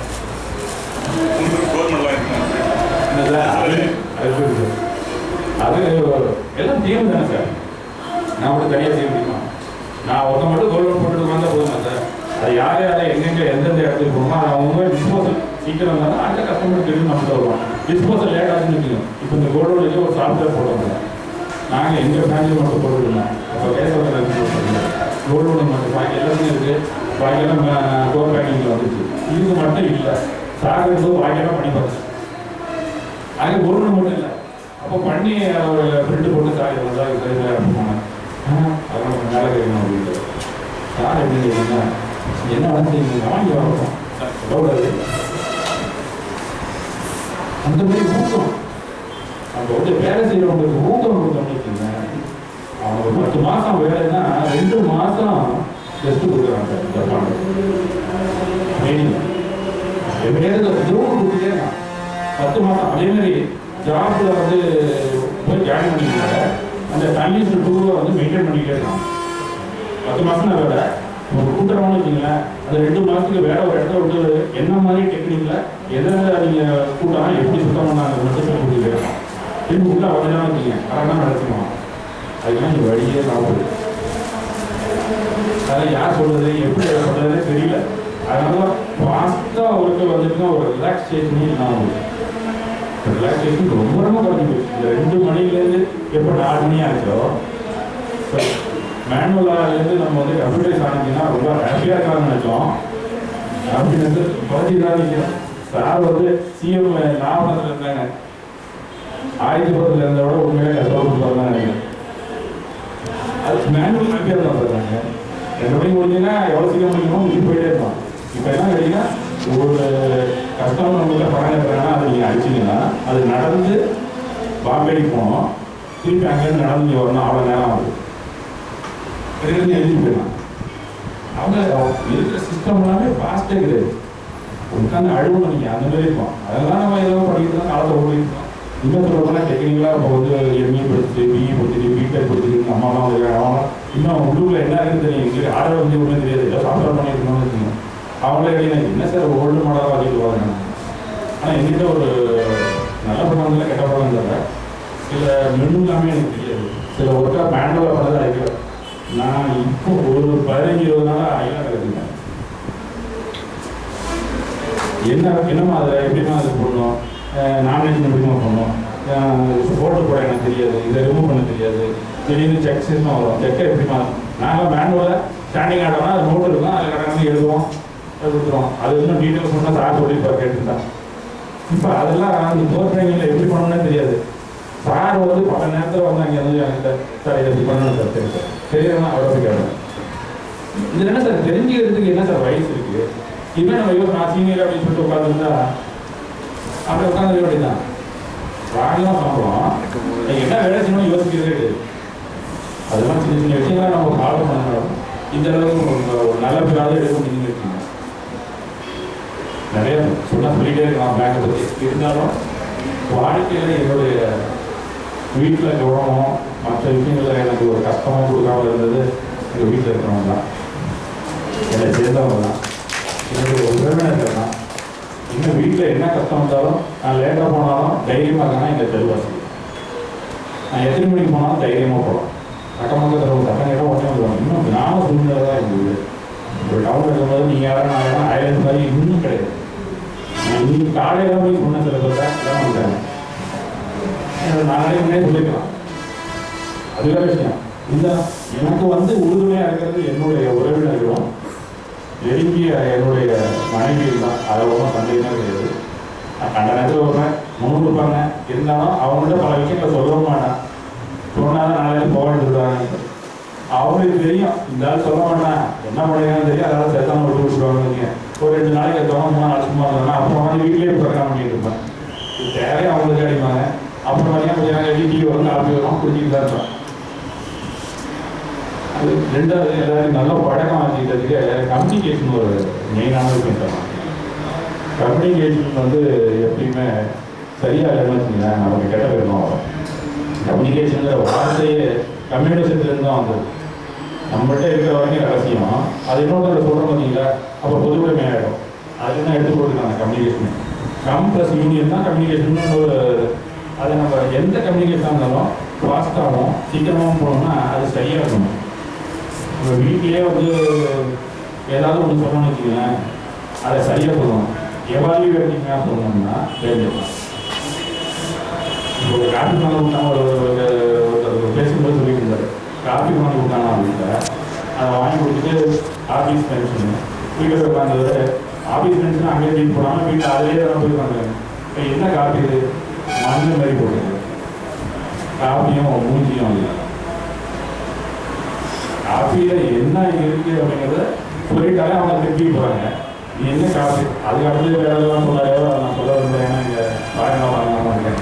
என்ன சார் அது எல்லாம் டீம் தானே சார். நான் மட்டும் தனியாக செய்ய முடியுமா? நான் ஒருத்த மட்டும் கவர்மெண்ட் போட்டுட்டு வந்தால் போதுமா சார்? அது யார் யாரை எங்கெங்கே எந்தெந்த இடத்துக்கு போகணுமோ அதை அவங்க டிஸ்போசல் சீக்கிரம் வந்தாலும் அடுத்த கஸ்டமர் தெரியும் நம்ம வருவோம். டிஸ்போசல் லேட் ஆகுதுன்னு வச்சுக்கோங்க. இப்போ இந்த கோல்டுலேயே ஒரு சாஃப்ட்வேர் போடுவாங்க. நாங்கள் எங்கள் ஃபேமிலி மட்டும் போட்டுருந்தோம். அப்போ கேஸ் கோல்டு மட்டும் பாக்கி எல்லாமே இருக்குது. பாக்கியெல்லாம் கோர் பேக்கிங்கில் வந்துச்சு. இது மட்டும் இல்லை. சார் இருக்கும்போது பாக்கியெல்லாம் பண்ணி பார்த்தேன். அது கோல்டு மட்டும் இல்லை. அப்போ பண்ணி ஒரு பிரிண்ட் போட்டு சார் வந்தால் போனாங்க. அதெல்லாம் மேலே கேட்கணும் அப்படின்ட்டு. சார் எப்படி கேட்டீங்கன்னா என்ன வந்து வாங்கி வரணும் கவுடாது. அந்த மாதிரி ஊக்கம் நம்ம வேலை செய்யறவங்களுக்கு ஊக்கம் கொடுத்தோம்னு வச்சுக்கோங்க. அவங்க 10 மாதம் வேலைன்னா 2 மாதம் டெஸ்ட் கொடுக்குறாங்க. ஜப்பான் ட்ரைனிங் எப்படியாவது ஜோன் கொடுத்துட்டே இருக்கான் 10 மாதம். அதே மாதிரி ஜாப்ல போய் ஜாயின் பண்ணிக்கிறாங்க. அந்த கண்டிஷன் டூரை மெயின்டைன் பண்ணிக்கிட்டே இருக்கான். 10 மாசம் வேலை உங்களுக்கு கூட்டுறவங்க வச்சுங்களேன், அந்த 2 மாசத்துக்கு வேற ஒரு இடத்துல விட்டு என்ன மாதிரி டெக்னிக்ல எதை நீங்க கூட்டலாம் எப்படி சுத்தம் பண்ணாங்க மட்டும் சொல்லி கொடுத்துருக்கோம். திரும்ப உள்ள அவங்கதான் வச்சுங்க கரெக்டாக நடத்துவோம். அதுக்கெல்லாம் நீங்க வழியே சாப்பிடுது. அதெல்லாம் யார் சொல்றது எப்படி சொல்றதுன்னு தெரியல. அதனால ஃபாஸ்டா அவருக்கு வந்துட்டுனா ஒரு ரிலாக்ஸேஷனே இல்லாம ரிலாக்ஸேஷன் ரொம்ப ரொம்ப குறைஞ்சி போச்சு. இந்த 2 மணிலேருந்து எப்போ 4 மணி ஆச்சோ மேனுவலாலேருந்து நம்ம வந்து கம்ப்யூட்டரைஸ் ஆனிங்கன்னா ரொம்ப ஹாப்பியாக இருக்கான்னு நினைச்சோம். அப்படின்னு குறைஞ்சிதான் நிற்கிறோம். சார் வந்து சிஎம் நாவலத்தில் இருந்தாங்க, 1010 இருந்தோட உண்மையிலே கஷ்டப்பட்டு தான் நினைக்கிறேன். அது மேனுவல் ஹாப்பியாக தான் சொல்கிறாங்க. 2 மணிக்கு முடிஞ்சுன்னா எவ்வளோ சீக்கிரம் முடிக்கணும் முடிச்சு போயிட்டே இருந்தோம். இப்போ என்ன கேட்டீங்கன்னா ஒரு கஸ்டமர் நம்மகிட்ட பணம் கட்டுறாங்கன்னா அதை நீங்கள் அடிச்சிங்கன்னா அது நடந்து பாம்பேக்கு போகணும், திருப்பி அங்கேருந்து நடந்து வரணும், அவ்வளோ நேரம் ஆகுது. இருந்து எழுதி போயிடலாம். அவங்க இருக்கிற சிஸ்டம் எல்லாமே ஃபாஸ்டே கிடையாது. உட்காந்து அழுவணும் நீங்கள் அந்த மாதிரி இருக்கும். அதெல்லாம் நம்ம ஏதோ படிக்கிறது தான் காலத்தை ஓடிருக்கோம். இன்னும் சொல்லப்போனால் டெக்னிக்கலாக இப்போ வந்து எம்இ படிச்சுட்டு பிஇ படிச்சுட்டு பிடெக் படிச்சுட்டு அம்மாலாம் வந்துருக்காங்க. அவங்க இன்னும் உள்ளூரில் என்ன இருக்குன்னு தெரியும், இங்கே ஆர்டர் வந்து ஒன்றும் தெரியாது, ஏதோ சாஃப்ட்வேர் பண்ணியிருக்கணும்னு வச்சுக்கோங்க. அவங்களே எழுதினா என்ன சார் ஓல்டு மாடலாக வாங்கிட்டு வாங்க. ஆனால் எங்கிட்ட ஒரு நல்ல படம் இல்லை கெட்ட படம் இல்லை, சில மெனு எல்லாமே எனக்கு தெரியாது. சில ஒர்க்காக மேனுவலாக பண்ணதை அழைக்கிறேன். நான் இப்போ ஒரு 15-20 நாளாக ஐயா இருக்குங்க. என்னமா அதை எப்படிமா அது போடணும், நாமினேஷன் எப்படிமா பண்ணணும், ஃபோட்டோ போட எனக்கு தெரியாது, இதை ரிமூவ் பண்ண தெரியாது, திடீர்னு செக் சிஸ்டம் வரும், செக்கை எப்படிமா நாங்கள் மேனுவலாக ஸ்டாண்டிங் ஆட்டோம்னா அது நோட்டு இருக்கும், அதில் கடற்கன்னு எழுதுவோம் கொடுத்துருவோம். அது இன்னும் டீட்டெயில்ஸ் சொன்னால் சார் சொல்லி இப்போ கேட்டுருந்தேன். இப்போ அதெல்லாம் அந்த போர் ட்ரைனிங்கில் எப்படி பண்ணணும்னு தெரியாது. சார் வந்து பல நேரத்தில் வந்து அங்கே வந்து என்கிட்ட சார் இதை எப்படி பண்ணணும் சார் தெரியும் சார் தெரியுதுன்னா அவ்வளோ போய் கேட்கணும். இதில் என்ன சார் தெரிஞ்சுக்கிறதுக்கு என்ன சார் வயசு இருக்குது, இதுவே நம்ம நான் சீனியர் அப்படின்னு சொல்லிட்டு உட்காந்துருந்தா அப்படி உட்காந்து அப்படிதான் வாங்கலாம் சம்பளம் நீங்கள் என்ன வேலை செய்யணும்னு யோசிக்கிறதே கிடையாது. அதெல்லாம் சின்ன சின்ன விஷயங்கள்லாம் நம்ம ஃபாலோ பண்ணணும். இந்த அளவுக்கு ஒரு நல்ல பேராவது எடுக்க முடியுதுன்னு வச்சுக்கோங்க. நிறைய சொல்லிட்டே இருக்கலாம் பேங்கை பற்றி. இருந்தாலும் வாழ்க்கையில் என்னுடைய வீட்டில் கவனமும் மற்ற விஷயங்களில் எனக்கு ஒரு கஷ்டமும் கொடுக்காமல் இருந்தது எங்கள் வீட்டில் இருக்கிறவங்க தான், என்னை சேர்ந்தவங்க தான், என்னுடைய உறவினர்கள் தான். இன்னும் வீட்டில் என்ன கஷ்டம் வந்தாலும் நான் லேட்டாக போனாலும் தைரியமாக இருக்கேன்னா எங்கள் தெருவாசி. நான் எத்தனை மணிக்கு போனாலும் தைரியமாக போகலாம். அக்கமாக தருவோம் சட்டம் இடம் உடனே வருவாங்க. இன்னும் கிராம சூழ்நிலை தான் எங்கள் ஒரு டவுன் இருக்கும்போது நீங்கள் யாரும் நான் யாரும் ஆயிரம் மாதிரி இன்னும் கிடையாது. நீங்கள் காலையில் போய் சொன்ன சில பேர் தான் எல்லாம் வந்துட்டாங்க. நாங்களே முன்னே சொல்லிக்கலாம். அது வேறு விஷயம். இந்த எனக்கு வந்து உறுதுணையாக இருக்கிறது என்னுடைய உறவினர்களும் நெருங்கிய என்னுடைய மனைவியில் தான். அதை ஒன்றும் சந்தேகமே கிடையாது. நான் கண்ட நேரத்தில் வருவேன், முன்னு இருப்பாங்க. இருந்தாலும் அவங்கள்ட்ட பல விஷயங்களை சொல்லவும் மாட்டேன். சொன்னாலும் நாளைக்கு போக வேண்டியதுதாங்க. அவங்களுக்கு தெரியும் இந்த ஆள் சொல்ல மாட்டேன், என்ன பண்ணுறாங்கன்னு தெரியும். அதனால் சேர்த்தாலும் விட்டு விட்டுருவாங்க. ஒரு 2 நாளைக்கு எடுத்தவங்க 3 நாள் சும்மா இருந்தாங்கன்னா அப்புறம் வந்து வீட்டிலேயே ப்ரோக்ராம் பண்ணிட்டு இருப்பேன். இது தேவையை அவங்களுக்கு அடிப்பாங்க. அப்புறம் வரைக்கும் கொஞ்சம் நாங்கள் டீ வரும் காப்பி வரும் குடிச்சிட்டு தான் இருப்பேன். அது 2வது எல்லாரும் நல்ல பழக்கம் ஆக்கிட்டதுக்கு கம்யூனிகேஷன் ஒரு மெயினான விஷயம் தரலாம். கம்யூனிகேஷன் வந்து எப்பயுமே சரியாக இல்லைன்னு வச்சுக்கோங்களேன், நமக்கு கெட்ட பேர் தான் வரும். கம்யூனிகேஷனுங்கிற வார்த்தையே கம்யூனிகேஷன்லேருந்து தான் வந்தது. நம்மகிட்ட இருக்கிற வரைக்கும் ரகசியம், அது இன்னொருத்தர் சொல்கிறோம் பார்த்தீங்களா, அப்போ பொதுவுடைமை ஆகிடும். அதுக்கு தான் எடுத்து போட்டுருக்காங்க கம்யூனிகேஷன். + யூனியன் தான் கம்யூனிகேஷன். ஒரு அது நம்ம எந்த கம்யூனிகேஷனாக இருந்தாலும் ஃபாஸ்ட்டாகவும் சீக்கிரமாகவும் போனோம்னா அது சரியாக இருக்கணும். நம்ம வீட்லேயே வந்து ஏதாவது ஒன்று சொல்லணும்னு வச்சுக்கோங்களேன், அதை சரியாக சொல்லணும். எவால்யூவேட்டிங்காக சொல்லணும்னா தெரிஞ்சுக்கலாம். இப்போ ஒரு காப்பி வாங்க கொடுத்தாங்க, ஒரு பேசும்போது சொல்லிட்டு இருந்தார், காப்பி வாங்கி கொடுத்தாங்க அப்படின்ட்டு அதை வாங்கி கொடுத்துட்டு ஆஃபீஸ் பென்ஷன் வீட்டில் உட்காந்து ஆஃபீஸ் பென்ஷன் அங்கேயே வீட்டு போனாலும் வீட்டில் அதிலே தான் போய் உட்காந்துருக்காங்க. இப்போ என்ன காப்பி இது மண்ணு மாதிரி போடுறது, காப்பியும் மூஞ்சியும் இல்லை. காப்பியில் என்ன இருக்குது அப்படிங்கிறத சொல்லிட்டாலே அவங்க திருப்பி போகிறாங்க. நீ என்ன காப்பி அதுக்கு அடுத்து வேறு எல்லாம் சொல்லாயோ நான் சொல்ல விரும்புகிறேன். ஏன்னா இங்கே பாருங்க வாங்கலாம் இருக்கேன்.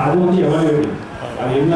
அது வந்து எவ்வளோ அது என்ன